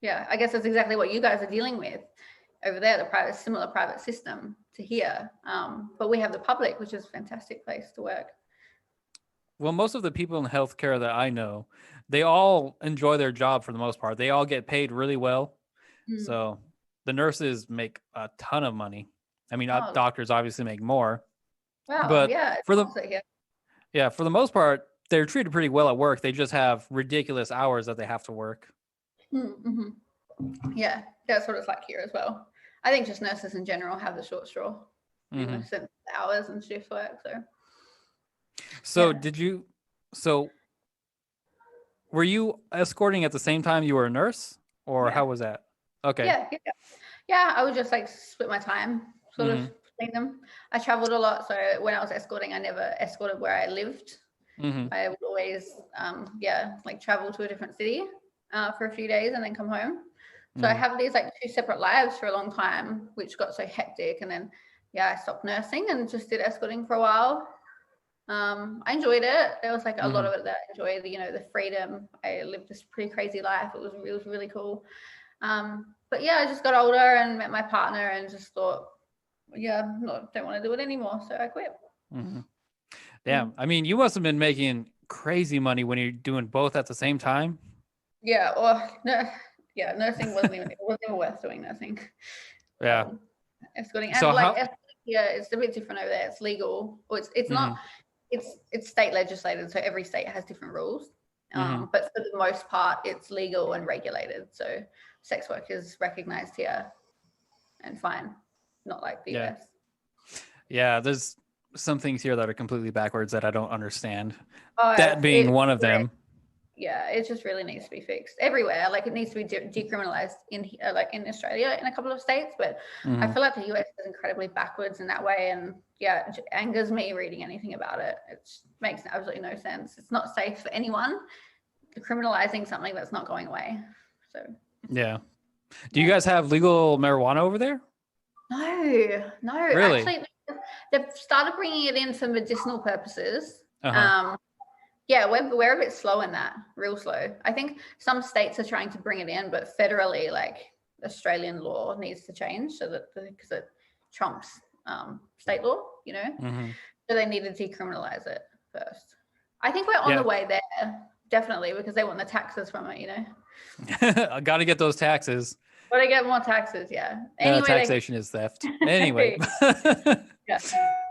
yeah, I guess that's exactly what you guys are dealing with over there. The similar private system to here, but we have the public, which is a fantastic place to work. Well, most of the people in healthcare that I know, they all enjoy their job for the most part. They all get paid really well, so. The nurses make a ton of money. I mean, doctors obviously make more. Wow, but for the most part, they're treated pretty well at work. They just have ridiculous hours that they have to work. Yeah, that's what it's like here as well. I think just nurses in general have the short straw, since the hours and shift work. So were you escorting at the same time you were a nurse, or how was that? Okay. Yeah. I would just like split my time sort of between them. I traveled a lot, so when I was escorting, I never escorted where I lived. I would always, like travel to a different city for a few days and then come home. So I have these like two separate lives for a long time, which got so hectic. And then, I stopped nursing and just did escorting for a while. I enjoyed it. There was like a lot of it that I enjoyed, the freedom. I lived this pretty crazy life. It was really cool. But I just got older and met my partner and just thought, don't want to do it anymore. So I quit. Damn. I mean, you must have been making crazy money when you're doing both at the same time. Yeah. Well, nursing wasn't even worth doing nursing. Yeah. Escorting. And it's a bit different over there. It's legal. Or it's not, it's state legislated. So every state has different rules. But for the most part, it's legal and regulated. So sex work is recognized here and fine, not like the US. Yeah, there's some things here that are completely backwards that I don't understand. That being one of them. Yeah, it just really needs to be fixed everywhere. Like it needs to be decriminalized in Australia in a couple of states, but I feel like the US is incredibly backwards in that way. And it angers me reading anything about it. It makes absolutely no sense. It's not safe for anyone criminalizing something that's not going away. So yeah. Do you guys have legal marijuana over there? No. Really? Actually, they've started bringing it in for medicinal purposes. We're a bit slow in that, real slow. I think some states are trying to bring it in, but federally, like Australian law needs to change because it trumps state law, So they need to decriminalize it first. I think we're on the way there, definitely, because they want the taxes from it, I got to get those taxes. But I get more taxes, Anyway, taxation is theft. Anyway. Yeah.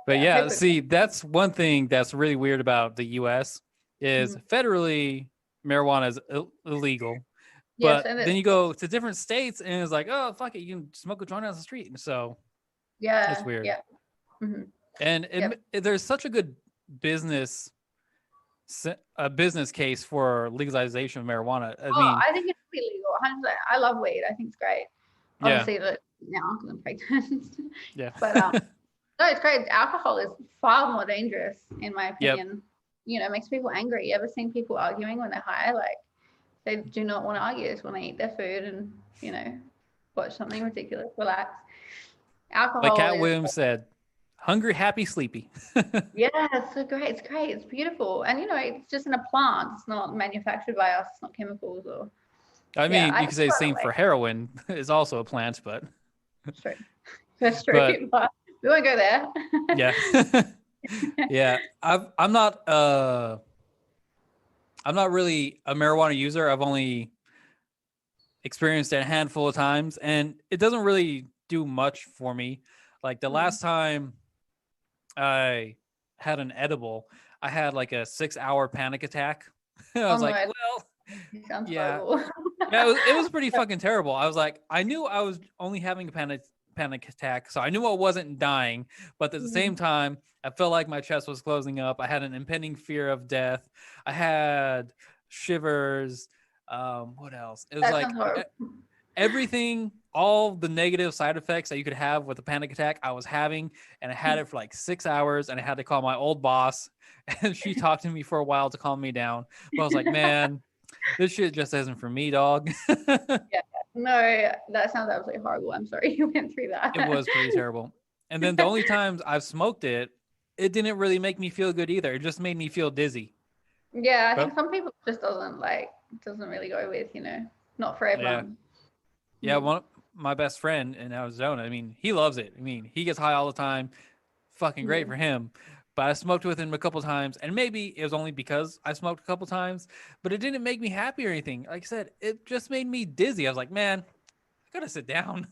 But yeah, see, that's one thing that's really weird about the US is federally marijuana is illegal. But then you go to different states and it's like, oh, fuck it, you can smoke a joint on the street. And so it's weird. Yeah. Mm-hmm. And there's such a good business case for legalization of marijuana. I think it should be legal. 100%. I love weed. I think it's great. Obviously, now because I'm pregnant. Yeah. But no, it's great. Alcohol is far more dangerous, in my opinion. You know, it makes people angry. You ever seen people arguing when they're high? Like, they do not want to argue. They just want to eat their food and, you know, watch something ridiculous, relax. Alcohol. Like Cat Williams said, hungry, happy, sleepy. Yeah, it's so great. It's great. It's beautiful. And, you know, it's just in a plant. It's not manufactured by us. It's not chemicals or. I mean, you could say the same for heroin. It's also a plant, but. That's true. That's true. But we won't go there. Yeah. Yeah. I'm not really a marijuana user. I've only experienced it a handful of times, and it doesn't really do much for me. Like the last time I had an edible, I had like a 6-hour panic attack. I was like, well, yeah. Yeah, it was pretty fucking terrible. I was like, I knew I was only having a panic attack, so I knew I wasn't dying, but at the same time I felt like my chest was closing up. I had an impending fear of death. I had shivers. What else? It was like everything, all the negative side effects that you could have with a panic attack I was having, and I had it for like 6 hours, and I had to call my old boss, and she talked to me for a while to calm me down. But I was like, man, this shit just isn't for me, dog. Yeah. No, that sounds absolutely horrible. I'm sorry you went through that. It was pretty terrible. And then the only times I've smoked it, it didn't really make me feel good either. It just made me feel dizzy. Yeah, I think some people just doesn't really go with, you know, not for everyone. Yeah, one of my best friend in Arizona, I mean, he loves it. I mean, he gets high all the time. Fucking great for him. But I smoked with him a couple times, and maybe it was only because I smoked a couple times, but it didn't make me happy or anything. Like I said, it just made me dizzy. I was like, man, I gotta sit down.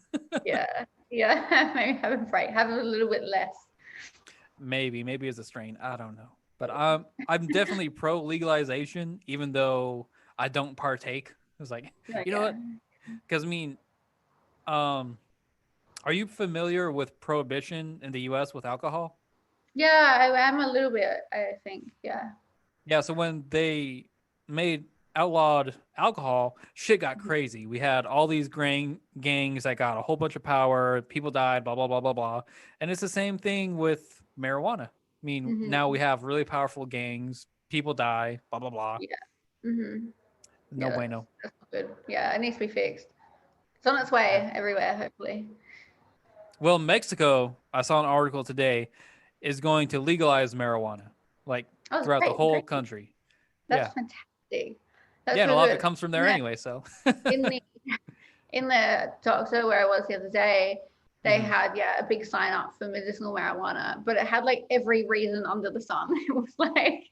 Yeah. Maybe have a break, have a little bit less. Maybe it's a strain. I don't know. But I'm definitely pro legalization, even though I don't partake. I was like, you know what? Because I mean, are you familiar with prohibition in the U.S. with alcohol? Yeah, I am a little bit, I think. Yeah. Yeah. So when they outlawed alcohol, shit got crazy. We had all these gangs that got a whole bunch of power. People died, blah, blah, blah, blah, blah. And it's the same thing with marijuana. I mean, now we have really powerful gangs. People die, blah, blah, blah. Yeah. No bueno. That's not good. Yeah, it needs to be fixed. It's on its way everywhere, hopefully. Well, Mexico, I saw an article today, is going to legalize marijuana, like throughout the whole country. That's fantastic. That's and a lot of it comes from there anyway. So in the doctor where I was the other day, they had a big sign up for medicinal marijuana, but it had like every reason under the sun. It was like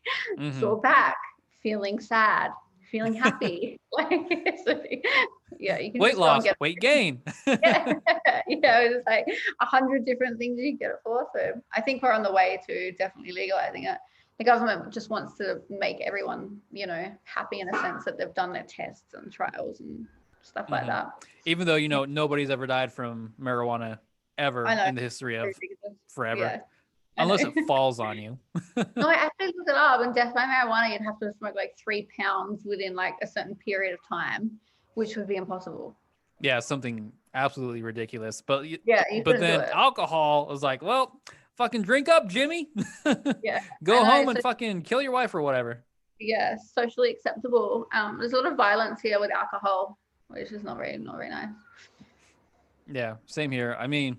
sore back, feeling sad, feeling happy, like you can weight loss, weight gain. It was like 100 different things you get it for. So I think we're on the way to definitely legalizing it. The government just wants to make everyone, you know, happy in a sense that they've done their tests and trials and stuff like that. Even though, you know, nobody's ever died from marijuana ever in the history of forever. Unless it falls on you. No, I actually looked it up, and death by marijuana, you'd have to smoke like 3 pounds within like a certain period of time, which would be impossible. Yeah, something absolutely ridiculous. But but then alcohol was like, well, fucking drink up, Jimmy. Go home and fucking kill your wife or whatever. Yeah, socially acceptable. There's a lot of violence here with alcohol, which is not very nice. Yeah, same here. I mean,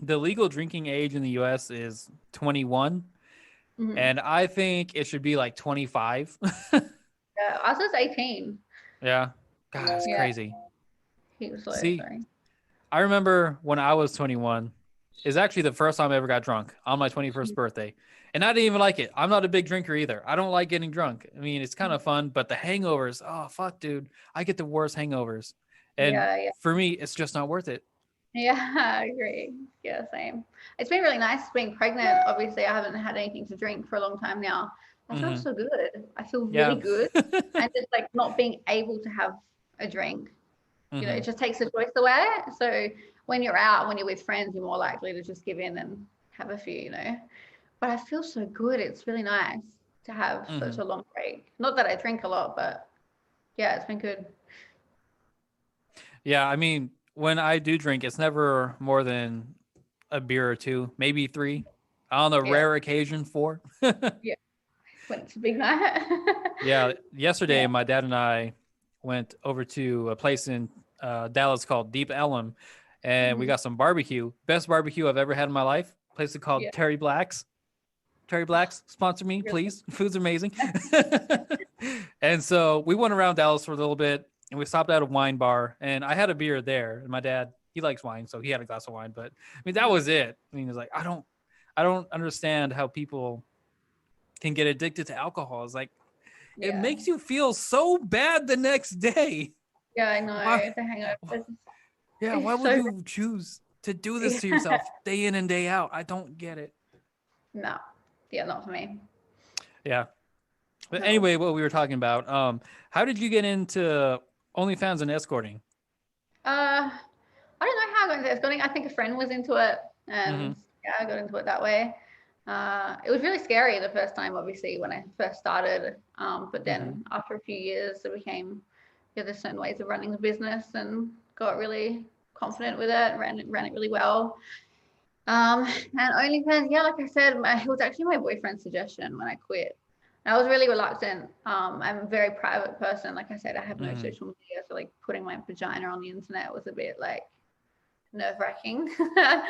the legal drinking age in the U.S. is 21, and I think it should be like 25. Yeah, ours is 18. Yeah, God, it's crazy. He was like, see, I remember when I was 21. Is actually the first time I ever got drunk on my 21st birthday. And I didn't even like it. I'm not a big drinker either. I don't like getting drunk. I mean, it's kind of fun, but the hangovers, oh, fuck, dude. I get the worst hangovers. And for me, it's just not worth it. Yeah, I agree. Yeah, same. It's been really nice being pregnant. Obviously, I haven't had anything to drink for a long time now. I feel so good. I feel really Yeah. good. And just like not being able to have a drink, it Mm-hmm. just takes the choice away. So when you're out, when you're with friends, you're more likely to just give in and have a few. But I feel so good. It's really nice to have Mm-hmm. such a long break. Not that I drink a lot, but yeah, it's been good. Yeah, I mean, when I do drink, it's never more than a beer or two, maybe three. On a Yeah, rare occasion, four. yeah. When it's a big night. Yeah, Yeah. yesterday my dad and I went over to a place in Dallas called Deep Ellum, and we Mhm. got some barbecue. Best barbecue I've ever had in my life. Place is called Yeah. Terry Black's. Terry Black's, sponsor me, Really. please. Food's amazing. And so we went around Dallas for a little bit, and we stopped at a wine bar, and I had a beer there. And my dad, he likes wine, so he had a glass of wine. But I mean, that was it. I mean, it's like I don't understand how people can get addicted to alcohol. It's like it Yeah. makes you feel so bad the next day. Yeah, I Why? know. The hangover. Yeah, why It's would so you choose to do this to yourself day in and day out? I don't get it. no. Yeah, not for me. Yeah. But No. anyway, what we were talking about, how did you get into OnlyFans and escorting? I don't know how I got into escorting. I think a friend was into it, Mm-hmm. and yeah, I got into it that way. It was really scary the first time, obviously, when I first started. But Mm-hmm. then after a few years, it became, there's certain ways of running the business, and got really confident with it. Ran it really well. And OnlyFans, yeah, like I said, it was actually my boyfriend's suggestion when I quit. And I was really reluctant. I'm a very private person. Like I said, I have no Mm-hmm. social media, so like putting my vagina on the internet was a bit like nerve-wracking. Yep.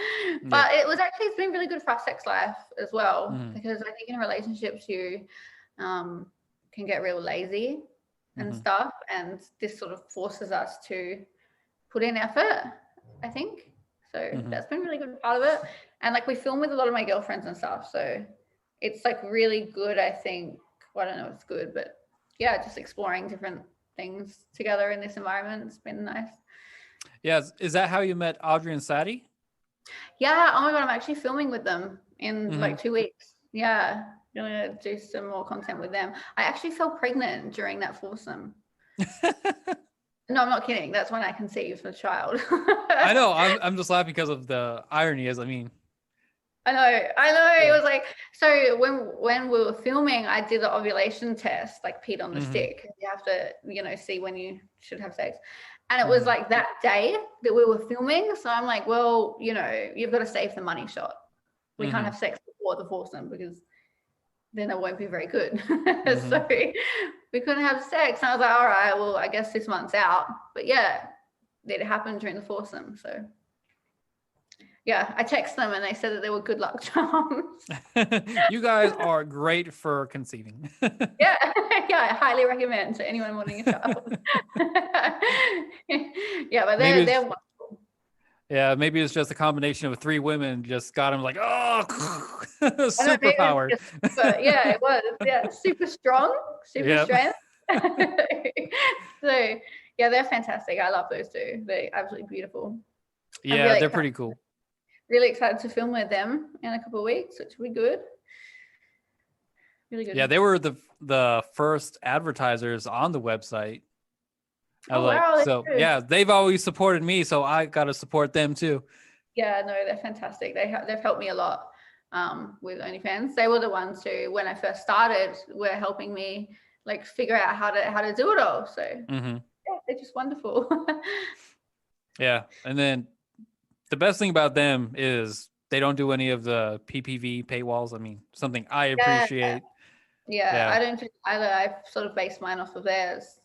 But it's been really good for our sex life as well, Mm-hmm. because I think in relationships you um, can get real lazy and Mm-hmm. stuff, and this sort of forces us to put in effort, I think. So Mm-hmm. that's been really good part of it. And like we film with a lot of my girlfriends and stuff, so it's like really good, I think. Well, I don't know if it's good, but yeah, just exploring different things together in this environment. It's been nice. Yeah, is that how you met Audrey and Sadie? Yeah. Oh my God, I'm actually filming with them in Mm-hmm. like 2 weeks. Yeah. Gonna do some more content with them. I actually fell pregnant during that foursome. No, I'm not kidding. That's when I conceived a child. I know. I'm just laughing because of the irony. Is I mean, I know. It yeah. was like, so when we were filming, I did the ovulation test, like peed on the Mm-hmm. stick. You have to, see when you should have sex. And it was Mm-hmm. like that day that we were filming. So I'm like, well, you've got to save the money shot. We can't Mm-hmm. have sex before the foursome because then it won't be very good. Mm-hmm. So we couldn't have sex. And I was like, all right, well, I guess this month's out. But yeah, it happened during the foursome. So yeah, I texted them and they said that they were good luck charms. You guys are great for conceiving. Yeah, yeah, I highly recommend to anyone wanting a child. Yeah, but Maybe they're it's Yeah, maybe it's just a combination of three women just got him like, oh, I don't know, superpower. yeah, it was. Yeah, super strong, super Yep. strength. So yeah, they're fantastic. I love those two. They're absolutely beautiful. I'm Yeah, they're pretty cool. really excited to film with them in a couple of weeks, which will be good. Really good. Yeah, they were the first advertisers on the website. I was wow, so yeah, they've always supported me, so I got to support them too. Yeah, no, they're fantastic. They've helped me a lot with OnlyFans. They were the ones who, when I first started, were helping me like figure out how to do it all. So Mm-hmm. yeah, they're just wonderful. Yeah, and then the best thing about them is they don't do any of the PPV paywalls. I mean, something I Yeah, appreciate. yeah. Yeah. I don't think either. I've sort of based mine off of theirs.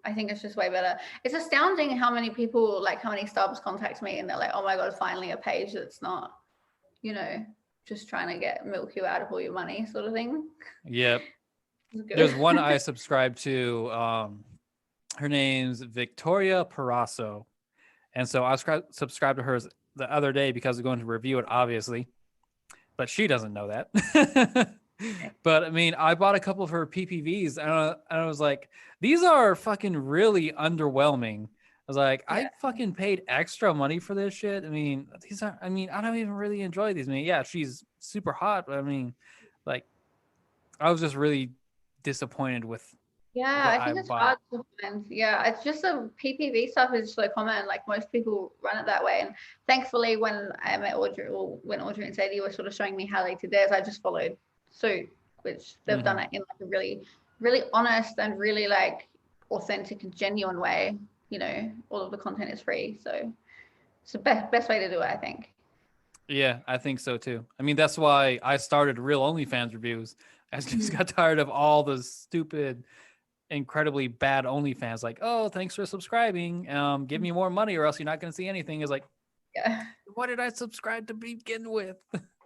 I think it's just way better. It's astounding how many people, like how many subs contact me and they're like, oh my God, finally a page that's not, just trying to get milk you out of all your money sort of thing. Yep. There's one I subscribe to. Her name's Victoria Parasso. And so I subscribed to hers the other day because we're going to review it, obviously. But she doesn't know that. But I mean, I bought a couple of her PPVs and I was like, these are fucking really underwhelming. was like, Yeah. I fucking paid extra money for this shit. I mean, I don't even really enjoy these. I mean, yeah, she's super hot, but I mean, like, I was just really disappointed with Yeah, what I I think it's bought. hard to find. Yeah, it's just the PPV stuff is so common. Like most people run it that way. And thankfully, when I met Audrey, or when Audrey and Sadie were sort of showing me how they did theirs, I just followed suit, which they've done it in like a really, really honest and really like authentic and genuine way. You know, all of the content is free, so it's the best way to do it, I think. Yeah, I think so too. I mean, that's why I started real OnlyFans reviews. I just got tired of all the stupid, incredibly bad OnlyFans. Like, oh, thanks for subscribing. Give me more money, or else you're not going to see anything. It's like, Yeah. what did I subscribe to begin with?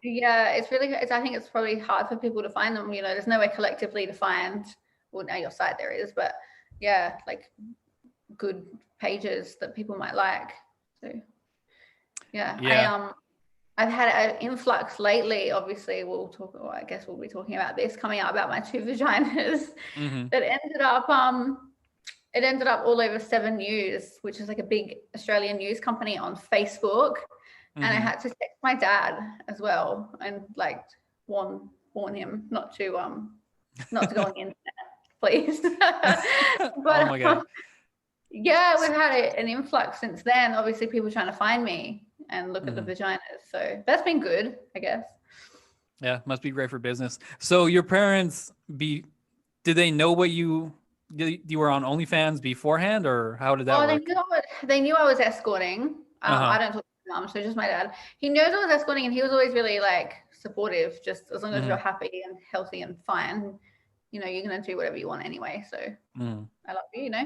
Yeah, it's really, I think it's probably hard for people to find them. You know, there's no way collectively to find, well, now your site there is, but yeah, like good pages that people might like. So yeah. I've had an influx lately. Obviously, I guess we'll be talking about this coming out about my 2 vaginas that ended up all over 7 News, which is like a big Australian news company on Facebook. And I had to text my dad as well and like warn him not to go on the internet, please. But, oh my God. Yeah, we've had an influx since then. Obviously, people trying to find me and look at the vaginas. So that's been good, I guess. Yeah, must be great for business. So your parents, did they know what you were on OnlyFans beforehand, or how did that work? They knew I was escorting. I don't talk to my mom, so just my dad. He knows I was escorting, and he was always really like supportive. Just as long as you're happy and healthy and fine, you know, you're gonna do whatever you want anyway. So I love you, you know.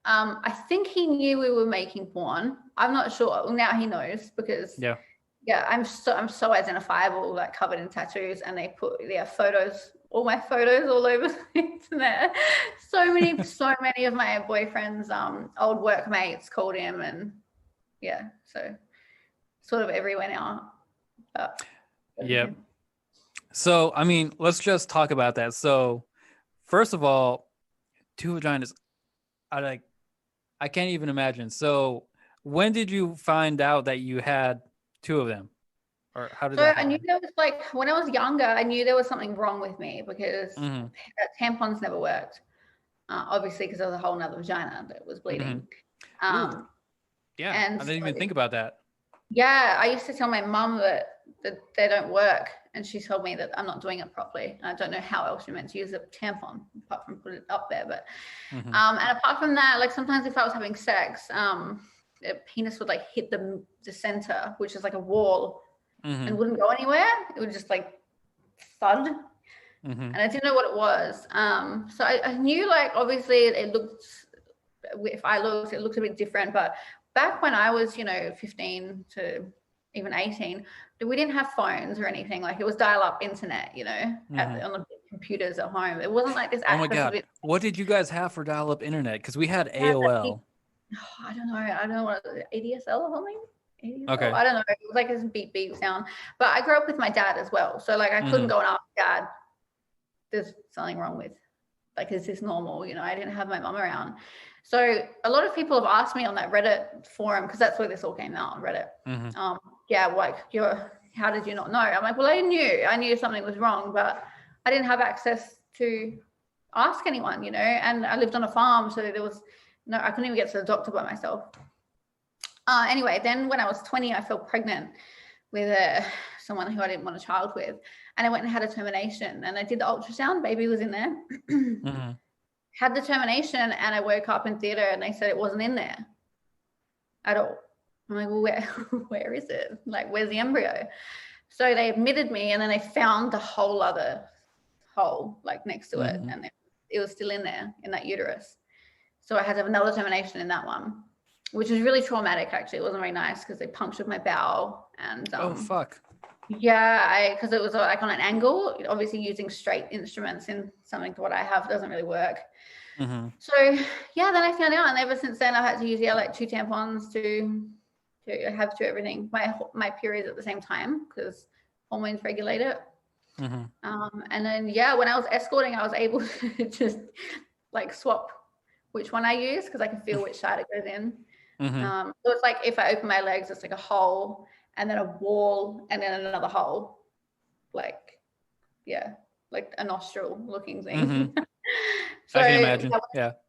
I think he knew we were making porn. I'm not sure. Well, now he knows because I'm so identifiable, like covered in tattoos, and they put their photos, all my photos all over the internet. So many of my boyfriend's old workmates called him, and yeah, so sort of everywhere now. Yeah. So I mean, let's just talk about that. So first of all, 2 vaginas, I can't even imagine. So when did you find out that you had 2 of them? Or how did that happen? I knew there was like, when I was younger, I knew there was something wrong with me because tampons never worked. Obviously, because there was a whole nother vagina that was bleeding. Yeah, and I didn't even think about that. Yeah, I used to tell my mum that they don't work, and she told me that I'm not doing it properly. And I don't know how else you're meant to use a tampon apart from put it up there. But and apart from that, like sometimes if I was having sex, the penis would like hit the center, which is like a wall, and wouldn't go anywhere. It would just like thud. And I didn't know what it was. So I knew, like, obviously it looked, if I looked, it looked a bit different. But back when I was, 15 to even 18, we didn't have phones or anything. Like, it was dial-up internet, on the computers at home. It wasn't like this. Oh my God. What did you guys have for dial-up internet? Because we had AOL. I don't know what, ADSL or something? ADSL? Okay. I don't know. It was like this beep beep sound. But I grew up with my dad as well. So like I couldn't go and ask Dad, there's something wrong with, like, is this normal? I didn't have my mum around. So a lot of people have asked me on that Reddit forum, because that's where this all came out on Reddit. How did you not know? I'm like, well, I knew something was wrong, but I didn't have access to ask anyone, and I lived on a farm. So there was I couldn't even get to the doctor by myself. Anyway, then when I was 20, I fell pregnant with someone who I didn't want a child with. And I went and had a termination, and I did the ultrasound. Baby was in there. Had the termination, and I woke up in theater and they said it wasn't in there at all. I'm like, well, where is it? Like, where's the embryo? So they admitted me, and then they found the whole other hole, like, next to it. And it was still in there in that uterus. So I had to have another termination in that one, which was really traumatic, actually. It wasn't very nice because they punctured my bowel. And oh, fuck. Yeah, because it was like on an angle. Obviously, using straight instruments in something to what I have doesn't really work. So yeah, then I found out, and ever since then I've had to use like 2 tampons to have to everything. My periods at the same time because hormones regulate it. And then when I was escorting, I was able to just like swap which one I use because I can feel which side it goes in. So it's like if I open my legs, it's like a hole and then a wall and then another hole, like like a nostril looking thing. So I can imagine.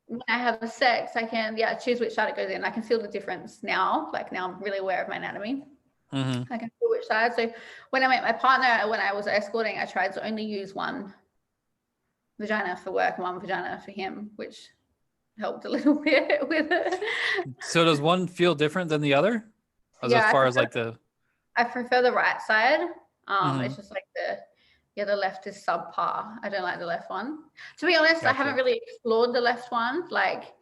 When I have sex, I can choose which side it goes in. I can feel the difference now. Like now I'm really aware of my anatomy. I can feel which side. So when I met my partner, when I was escorting, I tried to only use one vagina for work and one vagina for him, which helped a little bit with it. So does one feel different than the other? As far as like I prefer the right side. It's just like the left is subpar. I don't like the left one. To be honest, I haven't really explored the left one. Like,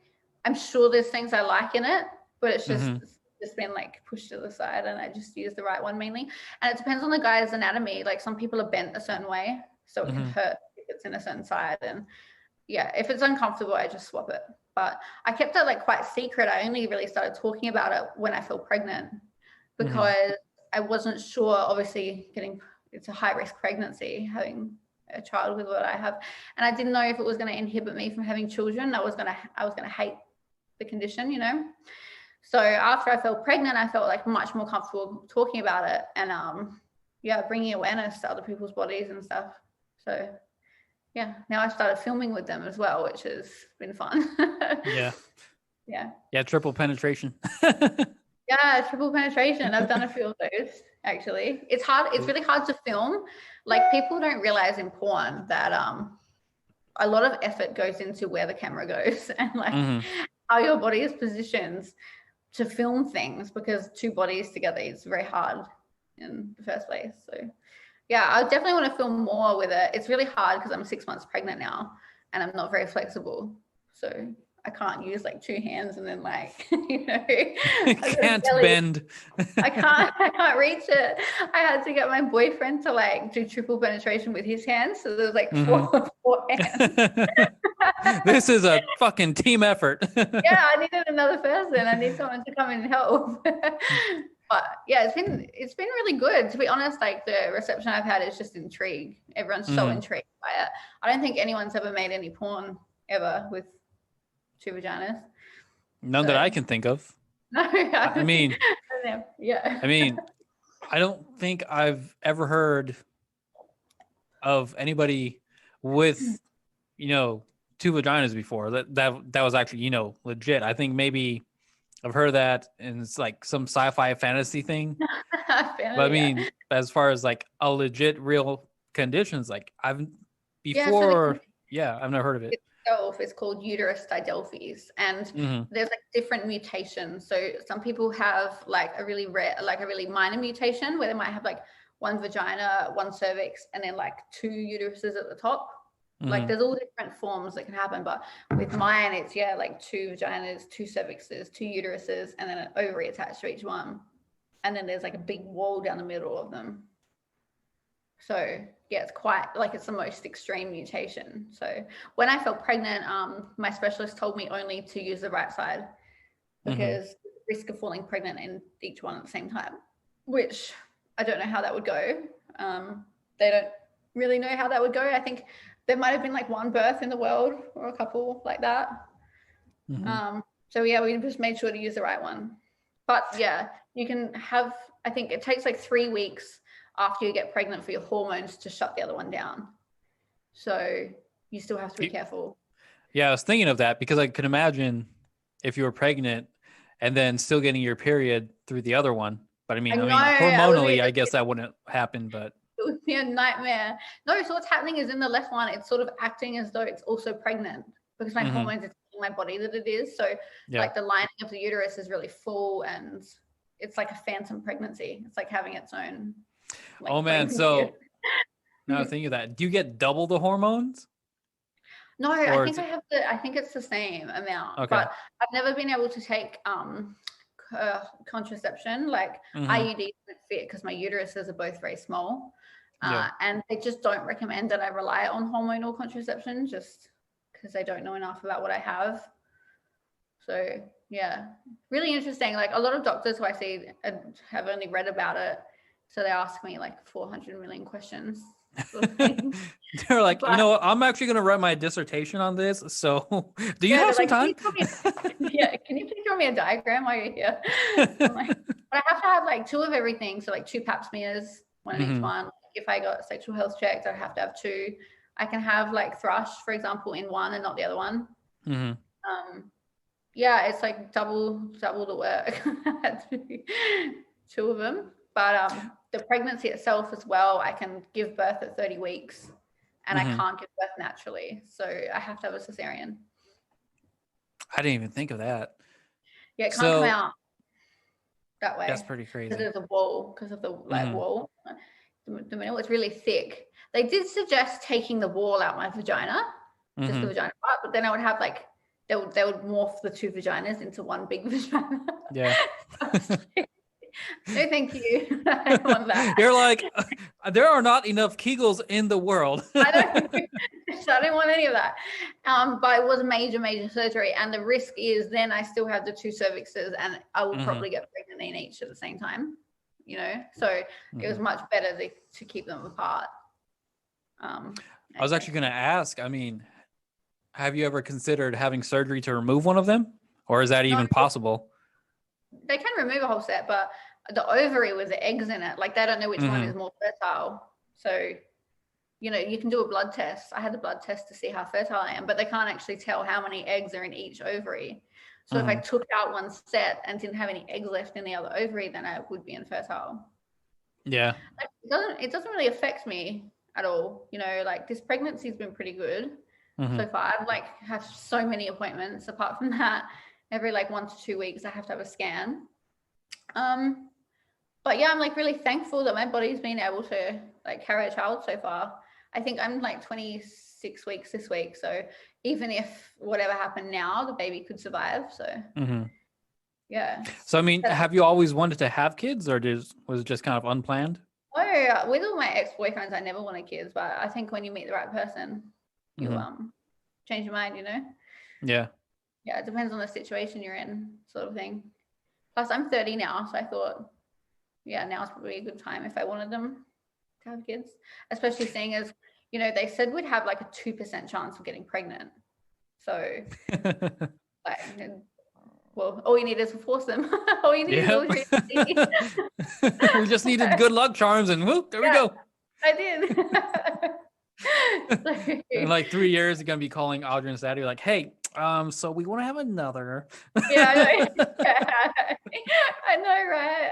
I'm sure there's things I like in it, but it's just been like pushed to the side, and I just use the right one mainly. And it depends on the guy's anatomy. Like some people are bent a certain way, so it can hurt if it's in a certain side. And if it's uncomfortable, I just swap it. But I kept it like quite secret. I only really started talking about it when I fell pregnant, because I wasn't sure, obviously it's a high risk pregnancy, having a child with what I have. And I didn't know if it was going to inhibit me from having children. I was going to hate the condition, you know? So after I fell pregnant, I felt like much more comfortable talking about it and, bringing awareness to other people's bodies and stuff. So now I started filming with them as well, which has been fun. Triple penetration. Triple penetration. I've done a few of those, actually. It's hard. It's really hard to film. Like, people don't realize in porn that a lot of effort goes into where the camera goes and like how your body is positioned to film things, because two bodies together is very hard in the first place. So I definitely want to film more with it. It's really hard because I'm 6 months pregnant now and I'm not very flexible. So I can't use like two hands and then like, you know, can't bend. I can't reach it. I had to get my boyfriend to like do triple penetration with his hands. So there's like four hands. This is a fucking team effort. I needed another person. I need someone to come and help. But it's been really good, to be honest. Like, the reception I've had is just intrigue. Everyone's so intrigued by it. I don't think anyone's ever made any porn ever with two vaginas. None that I can think of. No, I mean, I don't think I've ever heard of anybody with, two vaginas before. That was actually, legit. I think maybe I've heard that, and it's like some sci-fi fantasy thing. But I mean, as far as like a legit real conditions, like I've never heard of it. It's called uterus didelphys, and there's like different mutations. So some people have like a really rare, like a really minor mutation where they might have like one vagina, one cervix, and then like two uteruses at the top. Like, there's all different forms that can happen, but with mine, it's like two vaginas, two cervixes, two uteruses, and then an ovary attached to each one. And then there's like a big wall down the middle of them. So it's quite like, it's the most extreme mutation. So when I fell pregnant, my specialist told me only to use the right side, because the risk of falling pregnant in each one at the same time, which I don't know how that would go. They don't really know how that would go. I think there might have been like one birth in the world or a couple like that. So we just made sure to use the right one. But you can have, I think it takes like 3 weeks after you get pregnant for your hormones to shut the other one down. So you still have to be careful. Yeah, I was thinking of that, because I could imagine if you were pregnant and then still getting your period through the other one. But I mean, hormonally, I guess that wouldn't happen, but it would be a nightmare. No, so what's happening is in the left one, it's sort of acting as though it's also pregnant, because my hormones are telling my body that it is. So like the lining of the uterus is really full, and it's like a phantom pregnancy. It's like having its own. Like, oh man, so now thinking of that, do you get double the hormones? No, I think it's the same amount. Okay. But I've never been able to take contraception. Like IUDs don't fit because my uteruses are both very small. And they just don't recommend that I rely on hormonal contraception, just because I don't know enough about what I have. So really interesting. Like, a lot of doctors who I see have only read about it, so they ask me like 400 million questions. They're like, you know what? I'm actually going to write my dissertation on this. So do you have some like, time? Can you please draw me a diagram while you're here? Like, but I have to have like 2 of everything. So like 2 pap smears, one in each one. If I got sexual health checked, I have to have 2. I can have like thrush, for example, in one and not the other one. Yeah, it's like double the work. 2 of them. But the pregnancy itself as well, I can give birth at 30 weeks and I can't give birth naturally. So I have to have a cesarean. I didn't even think of that. Yeah, it can't come out that way. That's pretty crazy. Because of the wall, wall. The middle is really thick. They did suggest taking the wall out my vagina, just the vagina part, but then I would have like, they would morph the 2 vaginas into one big vagina. Yeah. No, thank you. I don't want that. You're like, there are not enough Kegels in the world. I didn't want any of that. But it was major surgery. And the risk is then I still have the 2 cervixes and I will probably get pregnant in each at the same time, you know? So it was much better to keep them apart. I was actually going to ask, I mean, have you ever considered having surgery to remove one of them? Or is that even possible? They can remove a whole set, but the ovary with the eggs in it, like they don't know which one is more fertile. So, you know, you can do a blood test. I had the blood test to see how fertile I am, but they can't actually tell how many eggs are in each ovary. So if I took out one set and didn't have any eggs left in the other ovary, then I would be infertile. Yeah. Like, it doesn't really affect me at all. You know, like this pregnancy's been pretty good so far. I've like had so many appointments. Apart from that, every like 1 to 2 weeks, I have to have a scan. But yeah, I'm like really thankful that my body's been able to like carry a child so far. I think I'm like 26 weeks this week. So even if whatever happened now, the baby could survive. So yeah. So, I mean, have you always wanted to have kids or was it just kind of unplanned? Oh, with all my ex-boyfriends, I never wanted kids, but I think when you meet the right person, you change your mind, you know? Yeah. Yeah, it depends on the situation you're in, sort of thing. Plus, I'm 30 now, so I thought, yeah, now's probably a good time if I wanted them to have kids, especially seeing as, you know, they said we'd have like a 2% chance of getting pregnant. So, like, well, all you need is to force them. All you need is we just needed good luck charms and whoop, there we go. I did. In like 3 years, you're going to be calling Audrey and Sadie like, hey, so we want to have another. I know, right?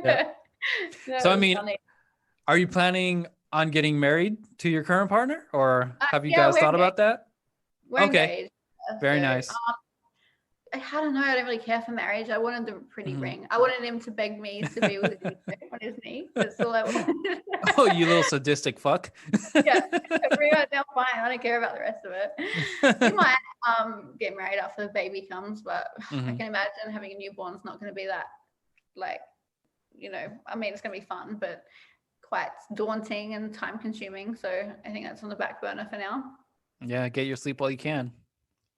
Yeah. So, I mean, are you planning on getting married to your current partner or have you guys thought about that? We're engaged. Very nice. I don't know. I don't really care for marriage. I wanted the pretty ring. I wanted him to beg me to be with him on his knee. That's all I wanted. Oh, you little sadistic fuck. Yeah, bring it down fine. I don't care about the rest of it. We might get married after the baby comes, but I can imagine having a newborn is not going to be that, like, you know, I mean, it's going to be fun, but quite daunting and time consuming. So I think that's on the back burner for now. Yeah, get your sleep while you can.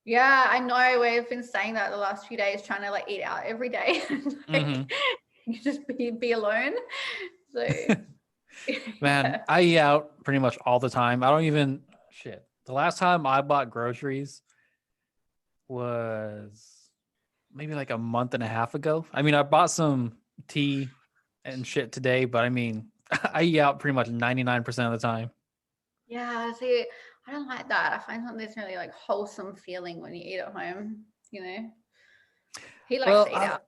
Yeah, I know. We've been saying that the last few days, trying to like eat out every day. Like, you just be alone. So, man, I eat out pretty much all the time. I don't even The last time I bought groceries was maybe like a month and a half ago. I mean, I bought some tea and shit today, but I mean, I eat out pretty much 99% of the time. Yeah, see, I don't like that. I find something that's really like wholesome feeling when you eat at home, you know. He likes to eat out.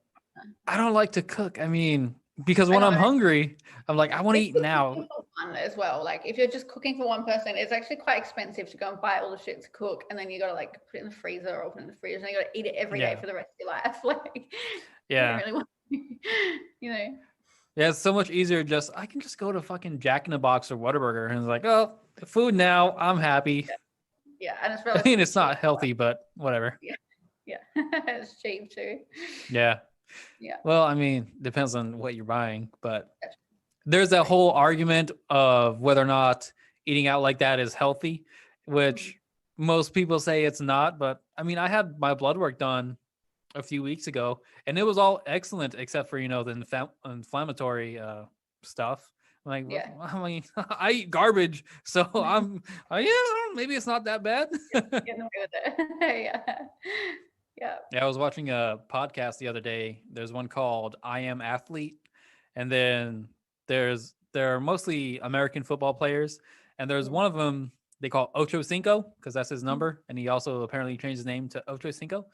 I don't like to cook. I mean, because when I'm hungry, I'm like, I want to eat now. Fun as well. Like if you're just cooking for one person, it's actually quite expensive to go and buy all the shit to cook, and then you got to like put it in the freezer or open in the fridge, and you got to eat it every day for the rest of your life. Like, yeah, really want, you know. Yeah, it's so much easier. I can just go to fucking Jack in the Box or Whataburger, and it's like, oh, food now. I'm happy. Yeah, and it's really. I mean, it's not healthy, but whatever. Yeah, it's cheap too. Yeah. Yeah. Well, I mean, depends on what you're buying, but there's that whole argument of whether or not eating out like that is healthy, which most people say it's not. But I mean, I had my blood work done a few weeks ago, and it was all excellent except for, you know, the inflammatory stuff. I'm like, Yeah. well, I mean, I eat garbage, so yeah, maybe it's not that bad. Getting away with it. Yeah. Yeah. Yeah, I was watching a podcast the other day. There's one called I Am Athlete, and then there are mostly American football players, and there's one of them they call Ocho Cinco because that's his number, and he also apparently changed his name to Ocho Cinco.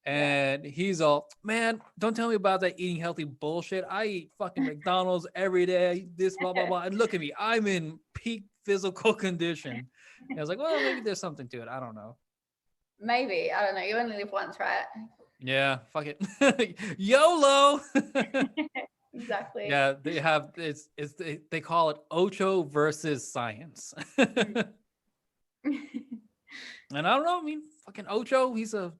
And he's all, man, don't tell me about that eating healthy bullshit. I eat fucking McDonald's every day, this, blah, blah, blah. And look at me, I'm in peak physical condition. And I was like, well, maybe there's something to it. I don't know. Maybe. I don't know. You only live once, right? Yeah, fuck it. YOLO. Exactly. Yeah, they have they call it Ocho versus science. And I don't know. I mean, fucking Ocho, he's a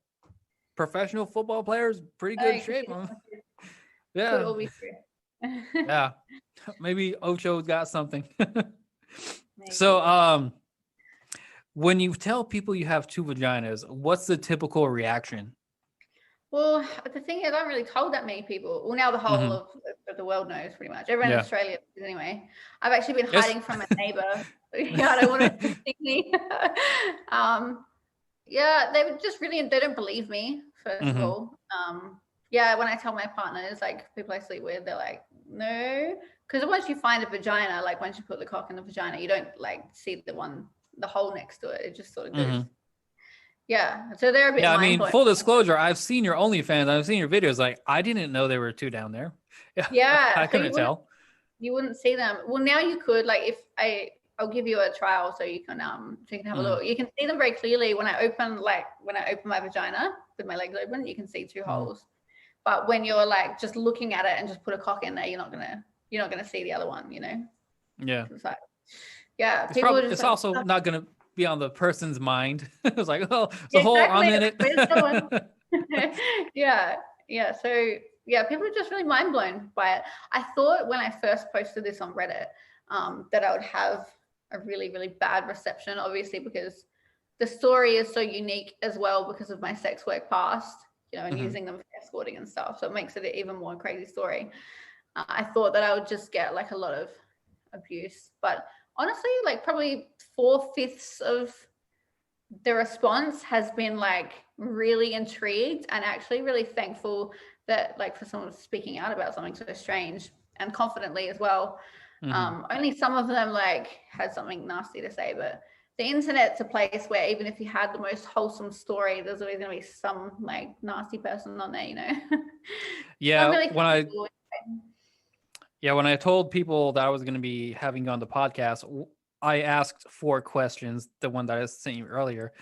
professional football player, is pretty good shape. Yeah. Could all be true. Yeah. Maybe Ocho's got something. So when you tell people you have 2 vaginas, what's the typical reaction? Well, the thing is, I haven't really told that many people. Well, now the whole of the world knows pretty much. Everyone in Australia anyway. I've actually been hiding from a neighbor. Yeah, I don't want to see me. Yeah, they don't believe me, first of all. Yeah, when I tell my partners, like people I sleep with, they're like, no. Because once you find a vagina, like once you put the cock in the vagina, you don't like see the hole next to it. It just sort of goes. Yeah, so they're a bit. Yeah, I mean, full disclosure, I've seen your OnlyFans, I've seen your videos. Like, I didn't know there were 2 down there. Yeah, I couldn't tell. You wouldn't see them. Well, now you could. Like, if I'll give you a trial so you can have a look. You can see them very clearly when I open my vagina with my legs open. You can see 2 holes. But when you're like just looking at it and just put a cock in there, you're not gonna see the other one. You know. Yeah. It's like, yeah. It's also not gonna be on the person's mind. It's like, oh, it's a hole, I'm in it. Yeah. So yeah, people are just really mind blown by it. I thought when I first posted this on Reddit that I would have a really, really bad reception, obviously, because the story is so unique as well because of my sex work past, and using them for escorting and stuff. So it makes it an even more crazy story. I thought that I would just get like a lot of abuse, but honestly, like probably 4/5 of the response has been like really intrigued and actually really thankful that like for someone speaking out about something so strange and confidently as well. Only some of them like had something nasty to say, but the internet's a place where even if you had the most wholesome story, there's always going to be some like nasty person on there, Yeah. When I told people that I was going to be having you on the podcast, I asked 4 questions, the one that I sent you earlier.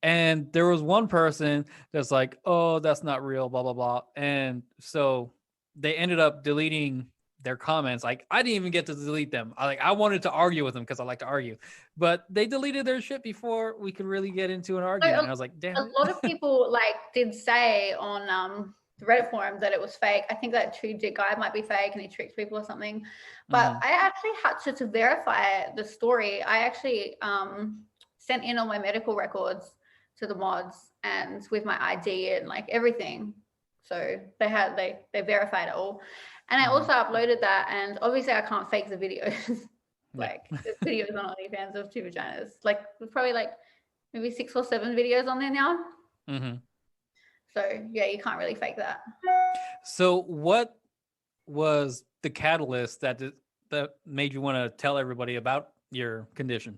And there was one person that's like, oh, that's not real, blah, blah, blah. And so they ended up deleting their comments. Like, I didn't even get to delete them. I wanted to argue with them because I like to argue. But they deleted their shit before we could really get into an argument. And I was like, damn. A lot of people did say on the Reddit forum that it was fake. I think that 2D guy might be fake and he tricked people or something. But I actually had to verify the story. I actually sent in all my medical records to the mods and with my ID and like everything. So they verified it all. And I also uploaded that, and obviously I can't fake the videos. Like there's videos on OnlyFans of 2 vaginas. Like there's probably like maybe 6 or 7 videos on there now. So yeah, you can't really fake that. So what was the catalyst that made you want to tell everybody about your condition?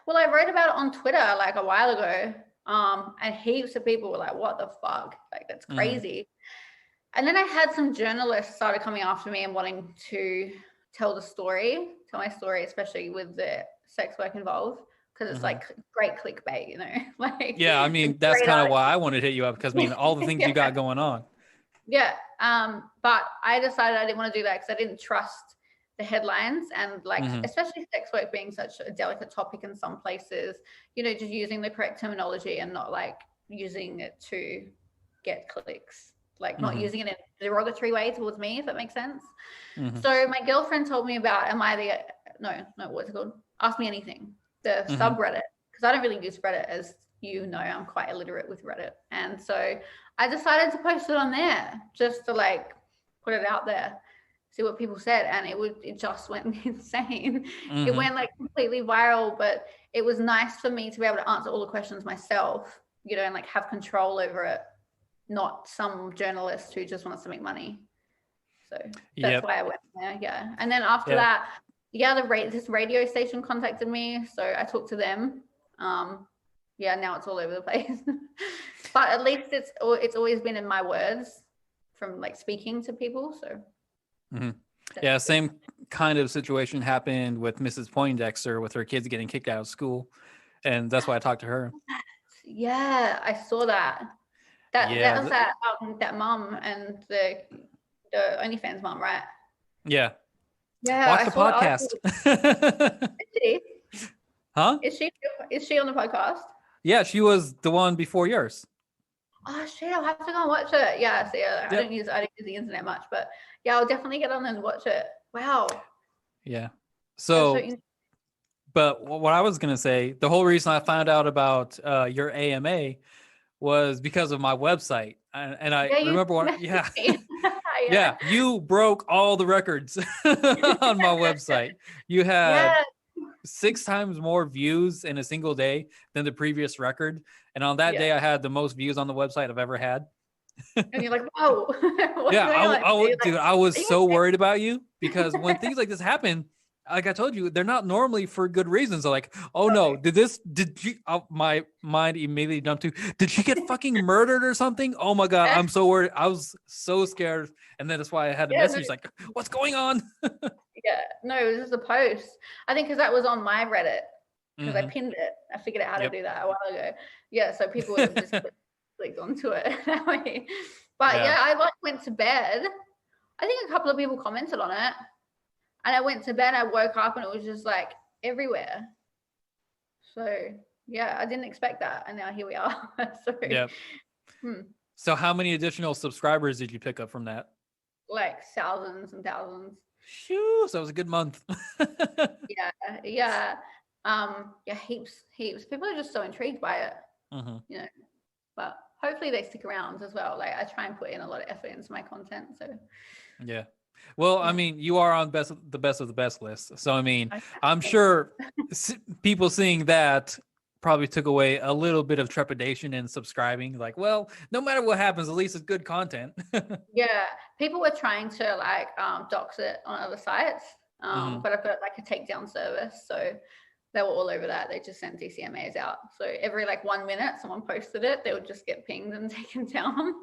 Well, I wrote about it on Twitter like a while ago. And heaps of people were like, what the fuck? Like, that's crazy. And then I had some journalists started coming after me and wanting to tell my story, especially with the sex work involved, because it's like great clickbait, like. Yeah, I mean, that's kind of why I wanted to hit you up, because I mean, all the things you got going on. Yeah. But I decided I didn't want to do that because I didn't trust the headlines and like, especially sex work being such a delicate topic in some places, just using the correct terminology and not like using it to get clicks, like not using it in a derogatory way towards me, if that makes sense. So my girlfriend told me about, what's it called? Ask Me Anything, the subreddit, because I don't really use Reddit, as I'm quite illiterate with Reddit. And so I decided to post it on there just to like put it out there. see what people said, and it just went insane. Mm-hmm. It went like completely viral, but it was nice for me to be able to answer all the questions myself, you know, and like have control over it, not some journalist who just wants to make money. So that's why I went there. Yeah. And then after that, this radio station contacted me, so I talked to them. Now it's all over the place. But at least it's always been in my words from like speaking to people. So yeah, same kind of situation happened with Mrs. Poindexter with her kids getting kicked out of school, and that's why I talked to her. Yeah, I saw that. That was that mom and the OnlyFans mom, right? Yeah. Yeah. Watch the podcast. Is she? Huh? Is she on the podcast? Yeah, she was the one before yours. Oh shit! I'll have to go and watch it. Yeah, so I don't use the internet much, but yeah, I'll definitely get on and watch it. Wow. Yeah. So, but what I was gonna say, the whole reason I found out about your AMA was because of my website, and I remember when, yeah, you broke all the records on my website. You had 6 times more views in a single day than the previous record. And on that day, I had the most views on the website I've ever had. And you're like, whoa. I was so worried about you, because when things like this happen, like I told you, they're not normally for good reasons. They're like, oh no, did she, my mind immediately jumped to, did she get fucking murdered or something? Oh my God, I'm so worried. I was so scared. And then that's why I had a message like, what's going on? No, it was just a post. I think because that was on my Reddit, because I pinned it. I figured out how to do that a while ago. Yeah, so people would have just clicked onto it that way. But I went to bed. I think a couple of people commented on it. And I went to bed, I woke up, and it was just like everywhere. So yeah, I didn't expect that. And now here we are. So how many additional subscribers did you pick up from that? Like thousands and thousands. Shoo, so it was a good month. Heaps. People are just so intrigued by it. You know, but hopefully they stick around as well. Like I try and put in a lot of effort into my content. So well, I mean, you are on the best of the best list. So I mean, I'm sure people seeing that probably took away a little bit of trepidation in subscribing. Like, well, no matter what happens, at least it's good content. People were trying to like dox it on other sites, but I've got like a takedown service, so they were all over that. They just sent DCMAs out. So every like 1 minute someone posted it, they would just get pinged and taken down.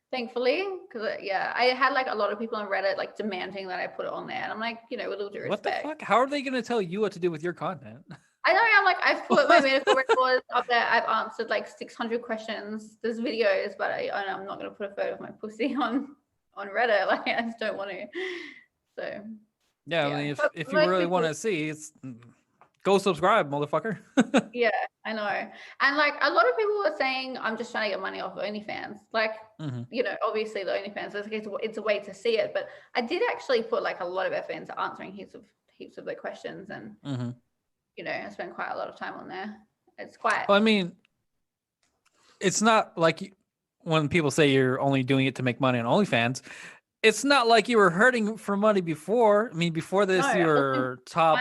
Thankfully, because I had like a lot of people on Reddit like demanding that I put it on there, and I'm like, you know, with all due respect, what the fuck? How are they going to tell you what to do with your content? I know. I'm like, I've put my medical records up there. I've answered like 600 questions. There's videos, but I'm not going to put a photo of my pussy on Reddit. Like, I just don't want to. So I mean, if you really want to see, it's go subscribe, motherfucker. Yeah, I know. And like a lot of people were saying, I'm just trying to get money off of OnlyFans. Like, you know, obviously the OnlyFans, it's a way to see it. But I did actually put like a lot of effort into answering heaps of the questions. And, you know, I spent quite a lot of time on there. It's quite. Well, I mean, it's not like when people say you're only doing it to make money on OnlyFans, it's not like you were hurting for money before. I mean, before this, you were top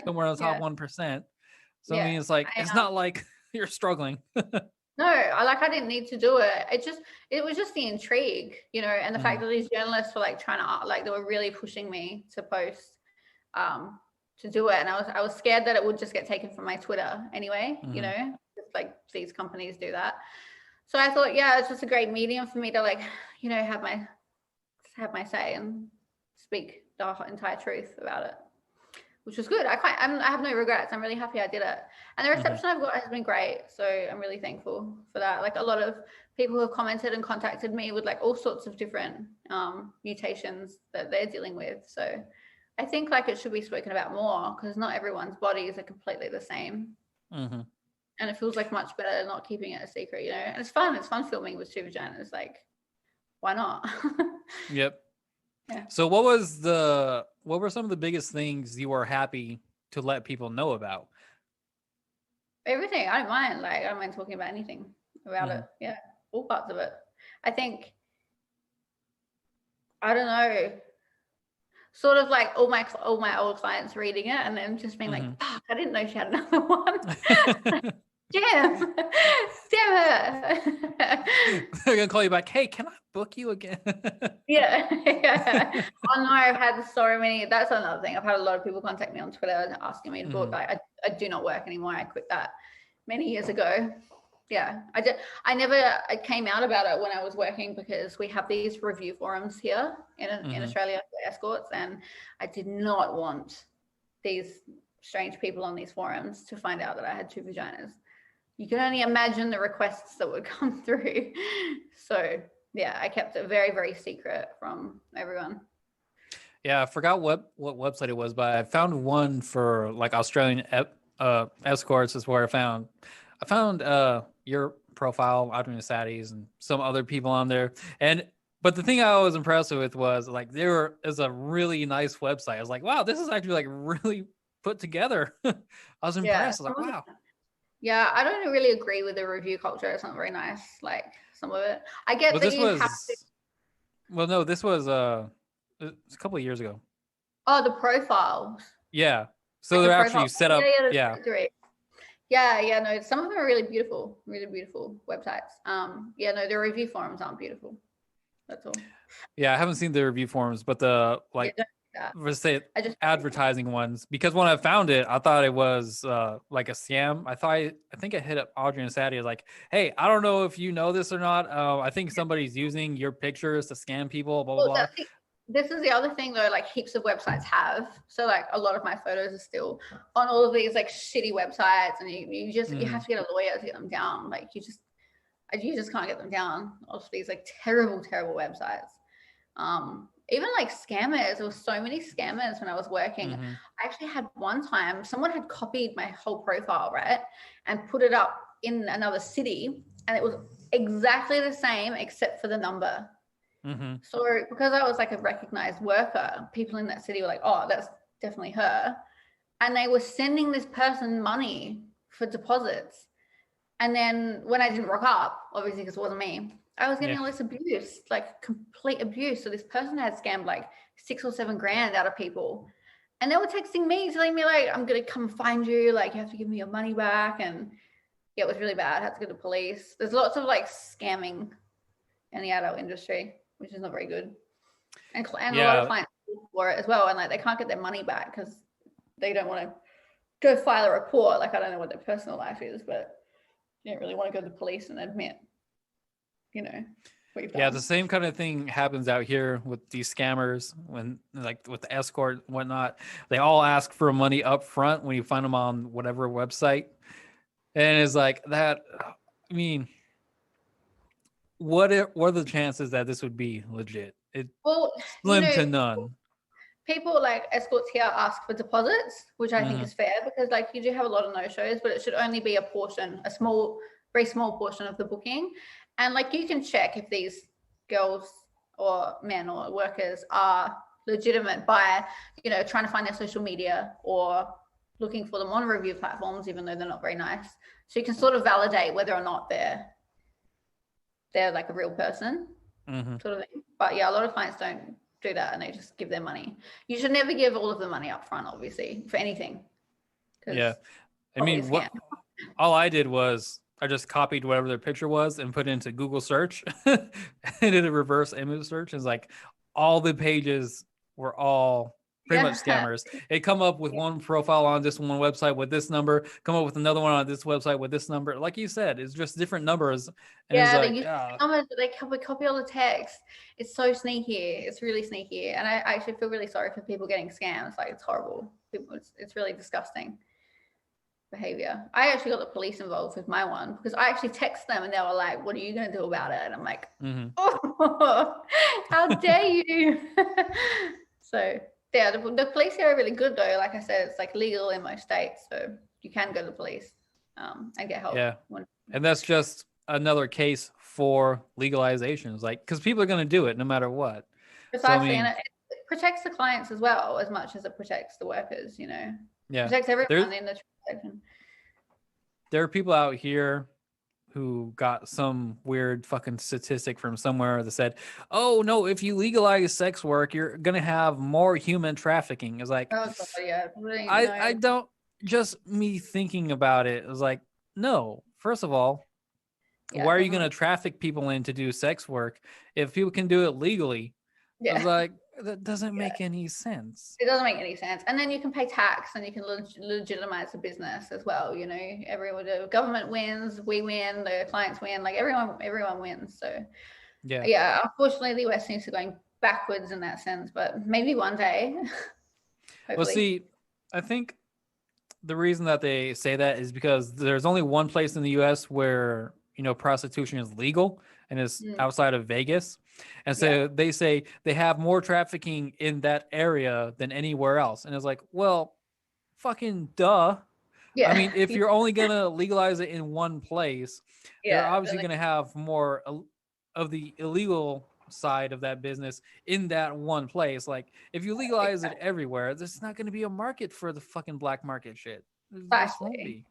somewhere on the top 1%. So I mean, it's like it's not like you're struggling. No, I didn't need to do it. It was just the intrigue, you know, and the fact that these journalists were like trying to they were really pushing me to post, to do it, and I was scared that it would just get taken from my Twitter anyway, you know, just like these companies do that. So I thought, it's just a great medium for me to like, you know, have my say and speak the entire truth about it, which was good. I have no regrets. I'm really happy I did it, and the reception I've got has been great. So I'm really thankful for that. Like a lot of people who have commented and contacted me with like all sorts of different mutations that they're dealing with. So I think like it should be spoken about more, because not everyone's bodies are completely the same. And it feels like much better not keeping it a secret, you know. And it's fun filming with 2 vaginas. Like, why not? Yep. Yeah. So what were some of the biggest things you were happy to let people know about? Everything. I don't mind. Like, I don't mind talking about anything about it. Yeah. All parts of it. I think, I don't know. sort of like all my old clients reading it and then just being like, fuck, I didn't know she had another one. Damn her. They're gonna call you back. Hey, can I book you again? Yeah. Oh no, I've had so many. That's another thing. I've had a lot of people contact me on Twitter asking me to book. I do not work anymore. I quit that many years ago. Yeah, I came out about it when I was working because we have these review forums here in Australia for escorts, and I did not want these strange people on these forums to find out that I had 2 vaginas. You can only imagine the requests that would come through. So yeah, I kept it very, very secret from everyone. Yeah, I forgot what website it was, but I found one for like Australian escorts is where I found your profile, Adrian Saddies, and some other people on there. But the thing I was impressed with was like there is a really nice website. I was like, wow, this is actually like really put together. I was impressed. I was like, wow. Yeah, I don't really agree with the review culture. It's not very nice. Like some of it, I get that you have to. Well, no, this was a couple of years ago. Oh, the profiles. Yeah, so they're actually set up. Yeah. No, some of them are really beautiful websites. Yeah, no, the review forums aren't beautiful. That's all. Yeah, I haven't seen the review forums, but the let's say advertising ones, because when I found it, I thought it was like a scam. I think I hit up Audrey and Sadie like, hey, I don't know if you know this or not. I think somebody's using your pictures to scam people, blah, blah, blah. This is the other thing though, like heaps of websites have. So like a lot of my photos are still on all of these like shitty websites, and you have to get a lawyer to get them down. Like you just can't get them down off these like terrible websites. Even like scammers, there were so many scammers when I was working. I actually had one time someone had copied my whole profile, right, and put it up in another city, and it was exactly the same except for the number. So because I was like a recognized worker, people in that city were like, oh, that's definitely her. And they were sending this person money for deposits. And then when I didn't rock up, obviously because it wasn't me, I was getting all this abuse, like complete abuse. So this person had scammed like 6 or 7 grand out of people. And they were texting me, telling me like, I'm going to come find you. Like you have to give me your money back. And yeah, it was really bad. I had to go to the police. There's lots of like scamming in the adult industry, which is not very good. And a lot of clients for it as well. And like, they can't get their money back because they don't want to go file a report. Like, I don't know what their personal life is, but you don't really want to go to the police and admit, what you've done. Yeah, the same kind of thing happens out here with these scammers when like with the escort and whatnot. They all ask for money up front when you find them on whatever website. And it's like that. I mean, what are the chances that this would be legit? Slim to none. People like escorts here ask for deposits, which I think is fair because like you do have a lot of no-shows, but it should only be a very small portion of the booking. And like you can check if these girls or men or workers are legitimate by, trying to find their social media or looking for them on review platforms, even though they're not very nice. So you can sort of validate whether or not they're like a real person, sort of thing. But yeah, a lot of clients don't do that and they just give their money. You should never give all of the money up front, obviously, for anything. Yeah. I mean, all I did was I just copied whatever their picture was and put it into Google search and did a reverse image search. And it's like all the pages were all pretty much scammers. It come up with one profile on this one website with this number, come up with another one on this website with this number. Like you said, it's just different numbers. And they use numbers, they copy all the text. It's so sneaky. It's really sneaky. And I actually feel really sorry for people getting scams. Like it's horrible. It's really disgusting behavior. I actually got the police involved with my one because I actually text them and they were like, what are you going to do about it? And I'm like, oh, how dare you? So yeah, the police here are really good though. Like I said, it's like legal in most states. So you can go to the police and get help. Yeah. And that's just another case for legalizations, like, because people are going to do it no matter what. Precisely. So, and it protects the clients as well as much as it protects the workers, Yeah. Protects everyone in the transaction. There are people out here who got some weird fucking statistic from somewhere that said, "Oh no, if you legalize sex work, you're gonna have more human trafficking." It's like, Oh God, yeah, really, I no, don't. Just me thinking about it, it was like, no. First of all, yeah, why are you definitely. gonna traffic people in to do sex work if people can do it legally? I was Yeah. like, that doesn't make any sense. It doesn't make any sense. And then you can pay tax and you can legitimize the business as well. You know, everyone, the government wins, we win, the clients win, like everyone wins. So Yeah. yeah, unfortunately the US seems to be going backwards in that sense, but maybe one day. Well, Hopefully. see, I think the reason that they say that is because there's only one place in the US where, prostitution is legal, and it's outside of Vegas. And so Yeah. they say they have more trafficking in that area than anywhere else. And it's like, well, fucking duh. Yeah. I mean, if you're only going to legalize it in one place, they're Yeah. obviously going to have more of the illegal side of that business in that one place. Like, if you legalize it everywhere, there's not going to be a market for the fucking black market shit. There just won't be.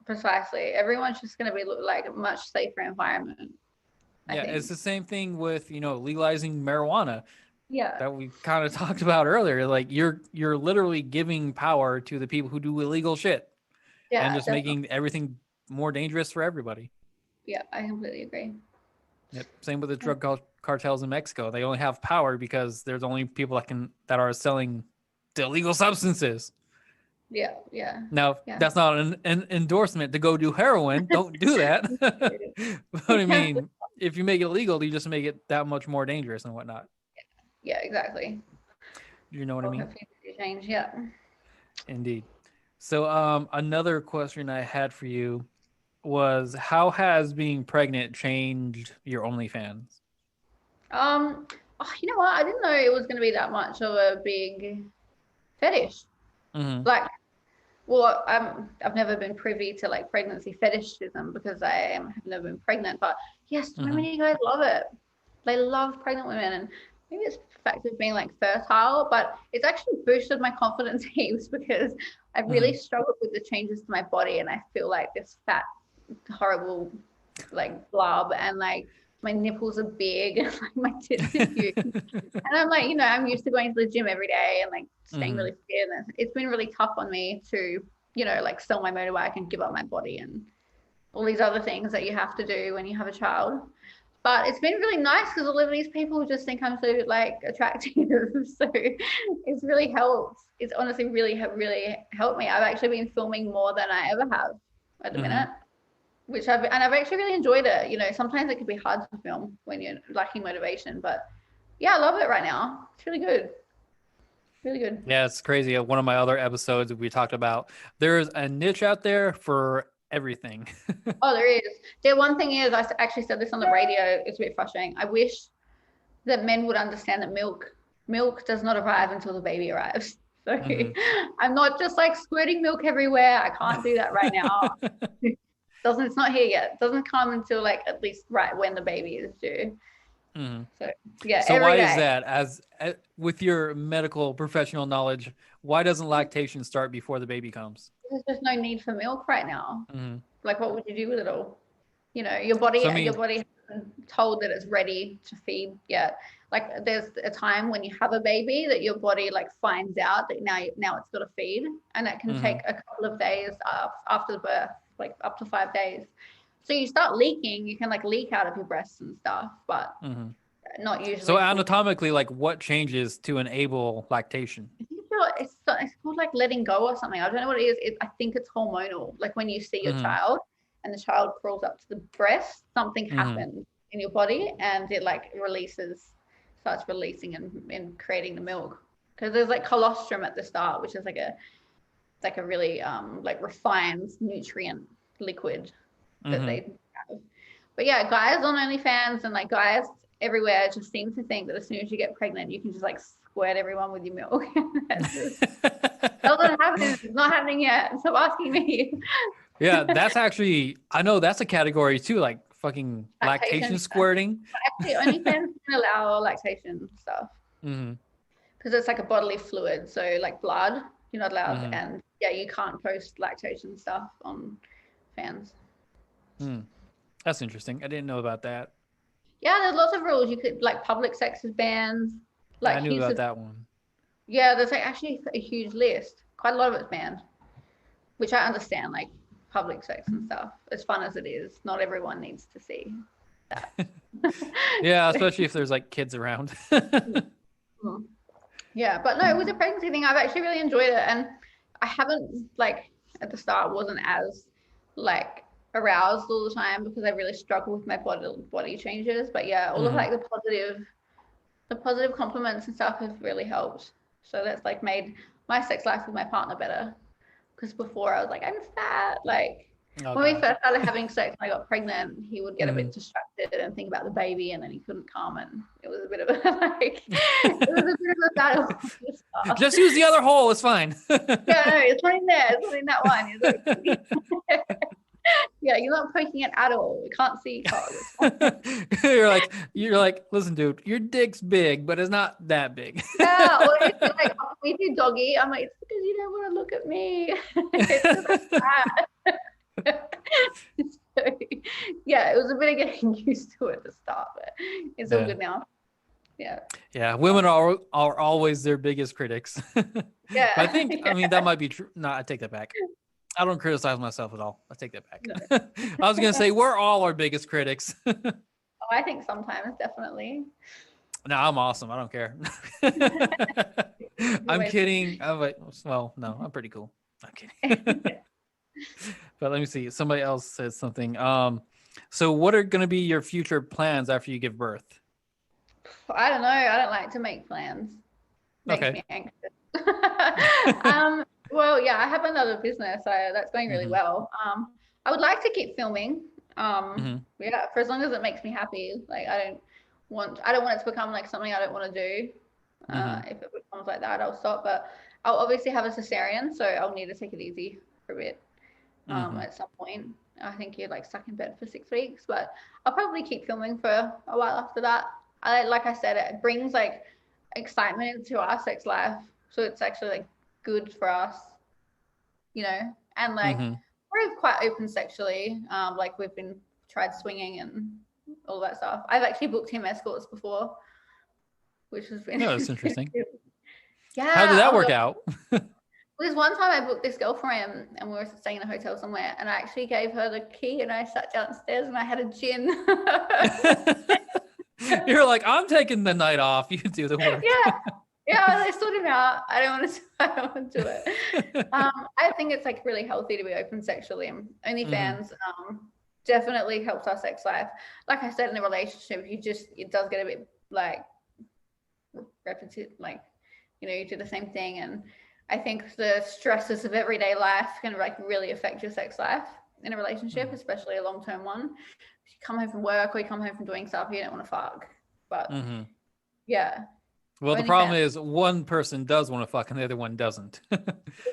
Precisely. Everyone's just going to be like a much safer environment. Yeah, it's the same thing with, legalizing marijuana. Yeah. That we kind of talked about earlier. Like, you're literally giving power to the people who do illegal shit. Yeah, and just making everything more dangerous for everybody. Yeah, I completely agree. Yep. Same with the drug cartels in Mexico. They only have power because there's only people that are selling the illegal substances. Yeah, yeah. Now, that's not an endorsement to go do heroin. Don't do that. But I mean, if you make it illegal, you just make it that much more dangerous and whatnot. Yeah, exactly. You know what I mean? Change, yeah. Indeed. So another question I had for you was, how has being pregnant changed your OnlyFans? You know what? I didn't know it was going to be that much of a big fetish. Mm-hmm. Like, well, I've never been privy to like pregnancy fetishism because I have never been pregnant. But yes, so many guys love it. They love pregnant women, and maybe it's the fact of being like fertile, but it's actually boosted my confidence heaps because I really struggled with the changes to my body, and I feel like this fat, horrible, like blob, and like my nipples are big, and like my tits are huge, and I'm like, I'm used to going to the gym every day and like staying really fit, and it's been really tough on me to, like sell my motorbike and give up my body and all these other things that you have to do when you have a child. But it's been really nice because all of these people just think I'm so like attractive. So it's really helped. It's honestly really helped me. I've actually been filming more than I ever have at the minute, which I've actually really enjoyed it. Sometimes it can be hard to film when you're lacking motivation, but yeah, I love it right now. It's really good. Really good. Yeah, it's crazy. One of my other episodes we talked about, there's a niche out there for everything. Oh, there is. The one thing is, I actually said this on the radio. It's a bit frustrating. I wish that men would understand that milk does not arrive until the baby arrives. So I'm not just like squirting milk everywhere. I can't do that right now. It's not here yet. It doesn't come until like at least right when the baby is due. So yeah. So why is that? As with your medical professional knowledge, why doesn't lactation start before the baby comes? There's just no need for milk right now. Like, what would you do with it all? Your body hasn't told that it's ready to feed yet. Like, there's a time when you have a baby that your body like finds out that now it's got to feed, and that can take a couple of days after the birth, like up to 5 days. So you start leaking. You can like leak out of your breasts and stuff, but not usually. So anatomically, like, what changes to enable lactation? It's called like letting go or something. I don't know what it is. I think it's hormonal. Like when you see your child and the child crawls up to the breast, something happens in your body and it like starts releasing and creating the milk. Because there's like colostrum at the start, which is like a really like refined nutrient liquid that they have. But yeah, guys on OnlyFans and like guys everywhere just seem to think that as soon as you get pregnant, you can just like squirt everyone with your milk. That doesn't happen. It's not happening yet. Stop asking me. Yeah, that's actually, I know that's a category too, like fucking lactation squirting. Actually, OnlyFans can allow lactation stuff because it's like a bodily fluid. So like blood, you're not allowed, and yeah, you can't post lactation stuff on fans. That's interesting. I didn't know about that. Yeah, there's lots of rules. You could like public sex is banned. Yeah, I Like knew heaps about of that one. yeah, there's like actually a huge list. Quite a lot of it's banned, which I understand. Like public sex and stuff, as fun as it is, not everyone needs to see that. Yeah, especially if there's like kids around. Mhm. Yeah, but no, it was a pregnancy thing. I've actually really enjoyed it, and I haven't like at the start wasn't as like aroused all the time because I really struggle with my body changes. But yeah, all of Mhm. like the positive compliments and stuff have really helped. So that's like made my sex life with my partner better. Because before I was like, I'm fat. Like Oh when we God. first started having sex and I got pregnant, he would get a Mhm. bit distracted and think about the baby, and then he couldn't come, and it was a bit of a like it was a bit of a battle at the start. Just use the other hole. It's fine. Yeah, no, it's not in there. It's not in that one. Yeah, you're not poking it at all. We can't see cock. You're like, listen, dude, your dick's big, but it's not that big. Yeah, or if you're like, oh, we do doggy, I'm like, it's because you don't want to look at me. It's because I'm fat. So, yeah, it was a bit of getting used to it at the start, but it's all Yeah. good now. Yeah. Yeah, women are always their biggest critics. Yeah. But I think, Yeah. I mean, that might be true. No, I take that back. I don't criticize myself at all. I take that back. No. I was gonna say we're all our biggest critics. Oh, I think sometimes definitely. No, I'm awesome. I don't care. I'm kidding. I'm like, well, no, I'm pretty cool. I'm kidding. But let me see. Somebody else said something. So what are gonna be your future plans after you give birth? I don't know. I don't like to make plans. Makes Okay. me anxious. Well, yeah, I have another business, so that's going really Mhm. well. I would like to keep filming. Mhm. Yeah, for as long as it makes me happy. Like I don't want it to become like something I don't want to do. Mhm. If it becomes like that, I'll stop. But I'll obviously have a cesarean, so I'll need to take it easy for a bit. Mhm. At some point. I think you're like stuck in bed for 6 weeks, but I'll probably keep filming for a while after that. Like I said, it brings like excitement into our sex life, so it's actually like good for us, you know. And like Mhm. we're quite open sexually. Like we've been tried swinging and all that stuff. I've actually booked him escorts before, which has been No, that's interesting. How did yeah. that Oh my work god. out? There's one time I booked this girl for him and we were staying in a hotel somewhere and I actually gave her the key and I sat downstairs and I had a gin. You're like, I'm taking the night off. You do the work. Yeah. Yeah, I sort him out. I don't want to do it. I think it's like really healthy to be open sexually, and OnlyFans definitely helps our sex life. Like I said, in a relationship, it does get a bit like repetitive, like you do the same thing, and I think the stresses of everyday life can like really affect your sex life in a relationship, especially a long-term one. If you come home from work or you come home from doing stuff, you don't want to fuck, but yeah. Well, the problem OnlyFans. is one person does want to fuck and the other one doesn't.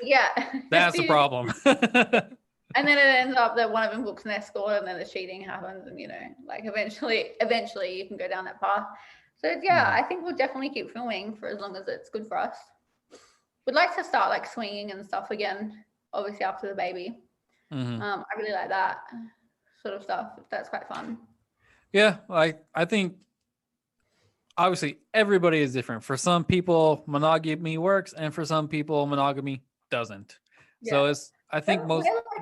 Yeah. That's the problem. And then it ends up that one of them books an escort and then the cheating happens and like eventually you can go down that path. So yeah, I think we'll definitely keep filming for as long as it's good for us. We'd like to start like swinging and stuff again, obviously after the baby. I really like that sort of stuff. That's quite fun. Yeah, I think obviously everybody is different. For some people, monogamy works, and for some people, monogamy doesn't. Yeah. So I think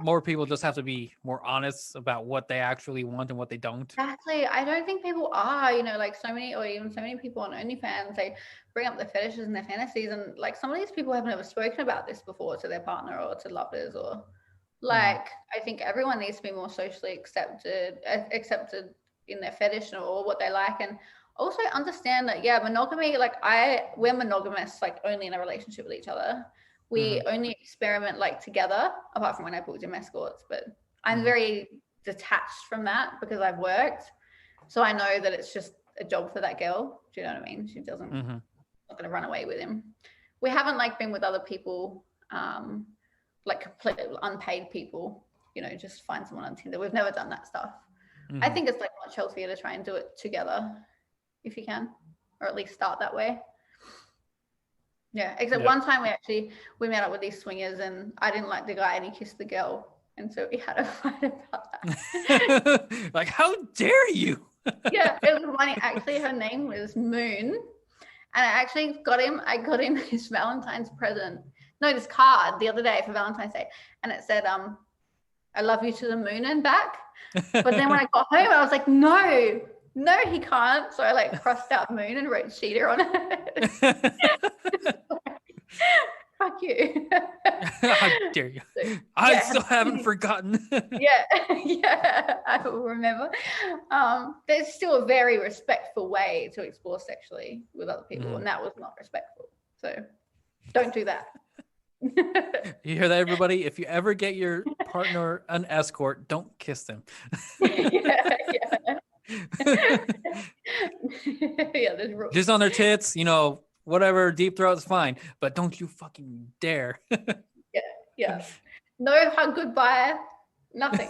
more people just have to be more honest about what they actually want and what they don't. Exactly. I don't think people are, like so many people on OnlyFans, they bring up their fetishes and their fantasies. And like some of these people have never spoken about this before to their partner or to lovers or like, I think everyone needs to be more socially accepted in their fetish or what they like. And also understand that, yeah, monogamy, like we're monogamous, like only in a relationship with each other. We only experiment like together, apart from when I booked him escorts, but I'm very detached from that because I've worked. So I know that it's just a job for that girl. Do you know what I mean? She doesn't, not going to run away with him. We haven't like been with other people, like completely unpaid people, just find someone on Tinder. We've never done that stuff. I think it's like much healthier to try and do it together if you can, or at least start that way. Yeah, except one time we met up with these swingers and I didn't like the guy and he kissed the girl And so we had a fight about that. Like, how dare you? Yeah, it was funny. Actually, her name was Moon. And I got him his Valentine's present. No, this card the other day for Valentine's Day. And it said, I love you to the moon and back. But then when I got home, I was like, no, he can't. So I like crossed out moon and wrote cheater on it. Fuck you. How dare you? So, I still haven't forgotten. Yeah, I will remember. There's still a very respectful way to explore sexually with other people, and that was not respectful. So don't do that. You hear that, everybody? If you ever get your partner an escort, don't kiss them. Yeah. There's rules. Just on their tits, whatever, deep throat is fine, but don't you fucking dare. Yeah. No hug goodbye, nothing.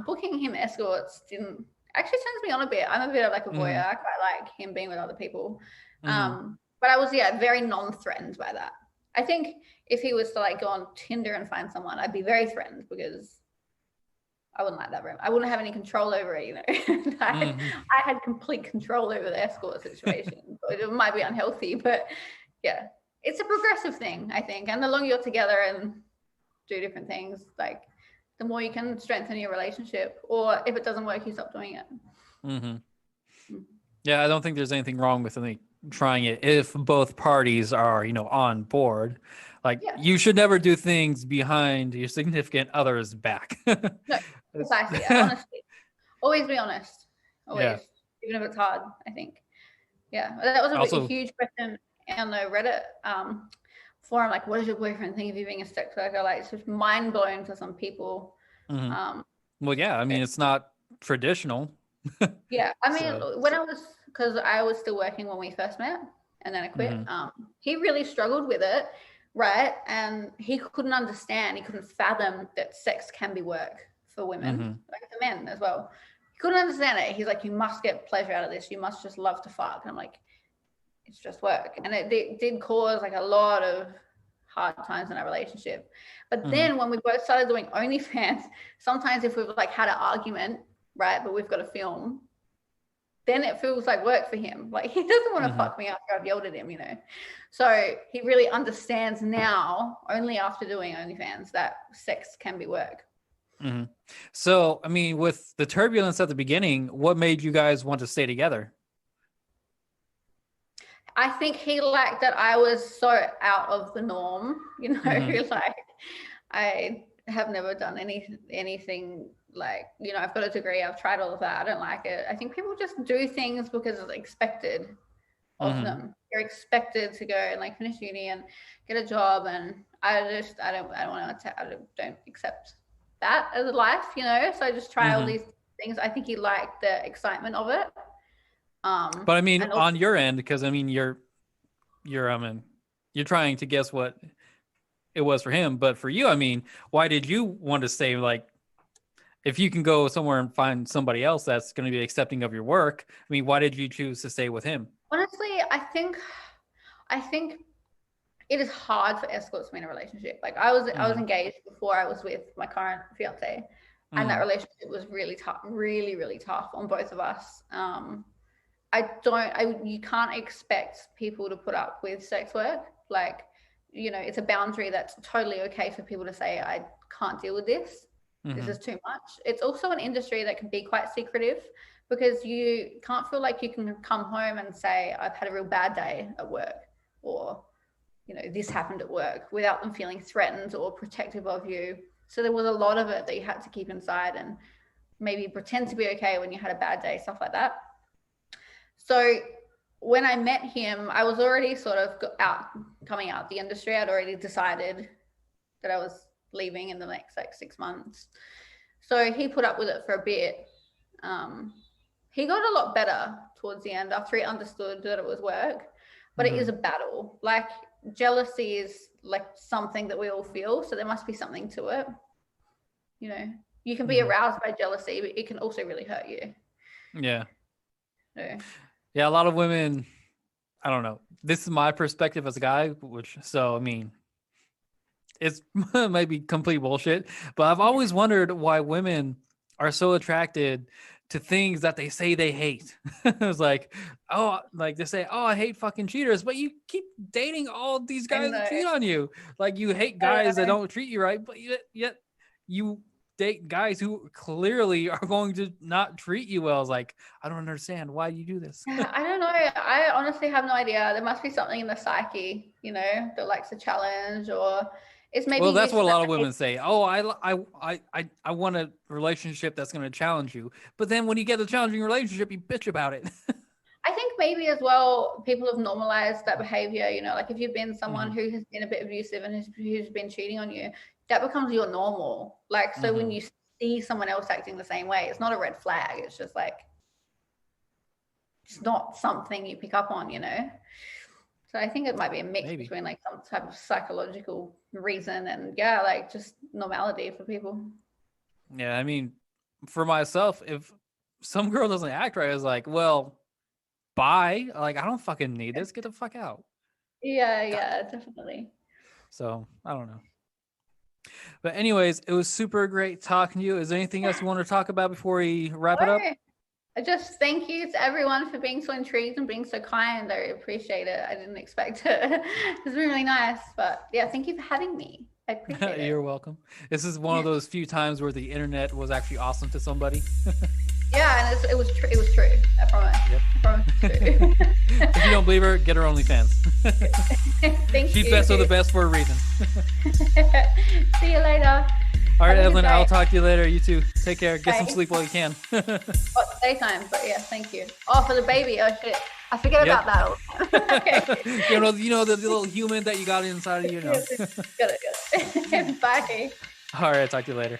Booking him escorts didn't actually turns me on a bit. I'm a bit of like a voyeur. I quite like him being with other people. But I was very non-threatened by that. I think if he was to like go on Tinder and find someone, I'd be very threatened because I wouldn't like that room. I wouldn't have any control over it, I had complete control over the escort situation. It might be unhealthy, but yeah, it's a progressive thing, I think. And the longer you're together and do different things, like the more you can strengthen your relationship. Or if it doesn't work, you stop doing it. Yeah, I don't think there's anything wrong with trying it if both parties are, on board. Like, you should never do things behind your significant other's back. No, precisely. Honestly, always be honest. Always, even if it's hard. I think. Yeah, that was a huge question on the Reddit forum. Like, what does your boyfriend think of you being a sex worker? Like, it's just mind blowing to some people. Well, yeah. I mean, it's not traditional. Yeah, I mean, because I was still working when we first met, and then I quit. He really struggled with it. Right. And he couldn't understand, he couldn't fathom that sex can be work for women, like for men as well. He couldn't understand it. He's like, you must get pleasure out of this. You must just love to fuck. And I'm like, it's just work. And it did cause like a lot of hard times in our relationship. But then when we both started doing OnlyFans, sometimes if we've like had an argument, right, but we've got to film, then it feels like work for him. Like he doesn't want to fuck me after I've yelled at him, So he really understands now, only after doing OnlyFans, that sex can be work. So, I mean, with the turbulence at the beginning, what made you guys want to stay together? I think he liked that I was so out of the norm, like I have never done anything like, I've got a degree, I've tried all of that, I don't like it. I think people just do things because it's expected of them. You're expected to go and like finish uni and get a job, and I don't accept that as a life, so I just try all these things. I think he liked the excitement of it. But I mean, on your end, because I mean, you're trying to guess what it was for him, but for you, I mean, why did you want to stay? Like, if you can go somewhere and find somebody else that's going to be accepting of your work, I mean, why did you choose to stay with him? Honestly, I think it is hard for escorts to be in a relationship. Like I was engaged before I was with my current fiance, and that relationship was really tough, really, really tough on both of us. You can't expect people to put up with sex work. Like, it's a boundary that's totally okay for people to say, I can't deal with this. This is too much. It's also an industry that can be quite secretive, because you can't feel like you can come home and say, I've had a real bad day at work, or, this happened at work, without them feeling threatened or protective of you. So there was a lot of it that you had to keep inside and maybe pretend to be okay when you had a bad day, stuff like that. So when I met him, I was already sort of coming out the industry. I'd already decided that I was leaving in the next like 6 months. So he put up with it for a bit. He got a lot better towards the end after he understood that it was work, but it is a battle. Like, jealousy is like something that we all feel, so there must be something to it. You can be aroused by jealousy, but it can also really hurt you. Yeah, a lot of women, I don't know, this is my perspective as a guy, so I mean, it's maybe complete bullshit, but I've always wondered why women are so attracted to things that they say they hate. It's like, oh, like they say, oh, I hate fucking cheaters, but you keep dating all these guys that cheat on you. Like you hate guys that don't treat you right, but yet you date guys who clearly are going to not treat you well. It's like, I don't understand. Why do you do this? I don't know. I honestly have no idea. There must be something in the psyche, that likes a challenge, or it's maybe. Well, that's what a lot of women say. Oh, I want a relationship that's going to challenge you. But then when you get a challenging relationship, you bitch about it. I think maybe as well, people have normalized that behavior. Like if you've been someone who has been a bit abusive and who's been cheating on you, that becomes your normal. Like, so when you see someone else acting the same way, it's not a red flag. It's just like, it's not something you pick up on, So I think it might be a mix between like some type of psychological reason and like just normality for people. Yeah, I mean, for myself, if some girl doesn't act right, it's like, well, bye. Like, I don't fucking need this. Get the fuck out. Yeah, definitely. So I don't know. But anyways, it was super great talking to you. Is there anything else you want to talk about before we wrap it up? I just thank you to everyone for being so intrigued and being so kind. I appreciate it. I didn't expect it. It's been really nice. But yeah, thank you for having me. I appreciate it. You're welcome. This is one of those few times where the internet was actually awesome to somebody. Yeah, and it was true. I promise. Yep. I promise it's true. If you don't believe her, get her OnlyFans. Thank you. She's best of the best for a reason. See you later. All right, Evelyn, I'll talk to you later. You too. Take care. Get some sleep while you can. Daytime, but yeah, thank you. Oh, for the baby. Oh shit. I forget about that all the time. Okay. You know the little human that you got inside of you. Got it. Bye. All right, talk to you later.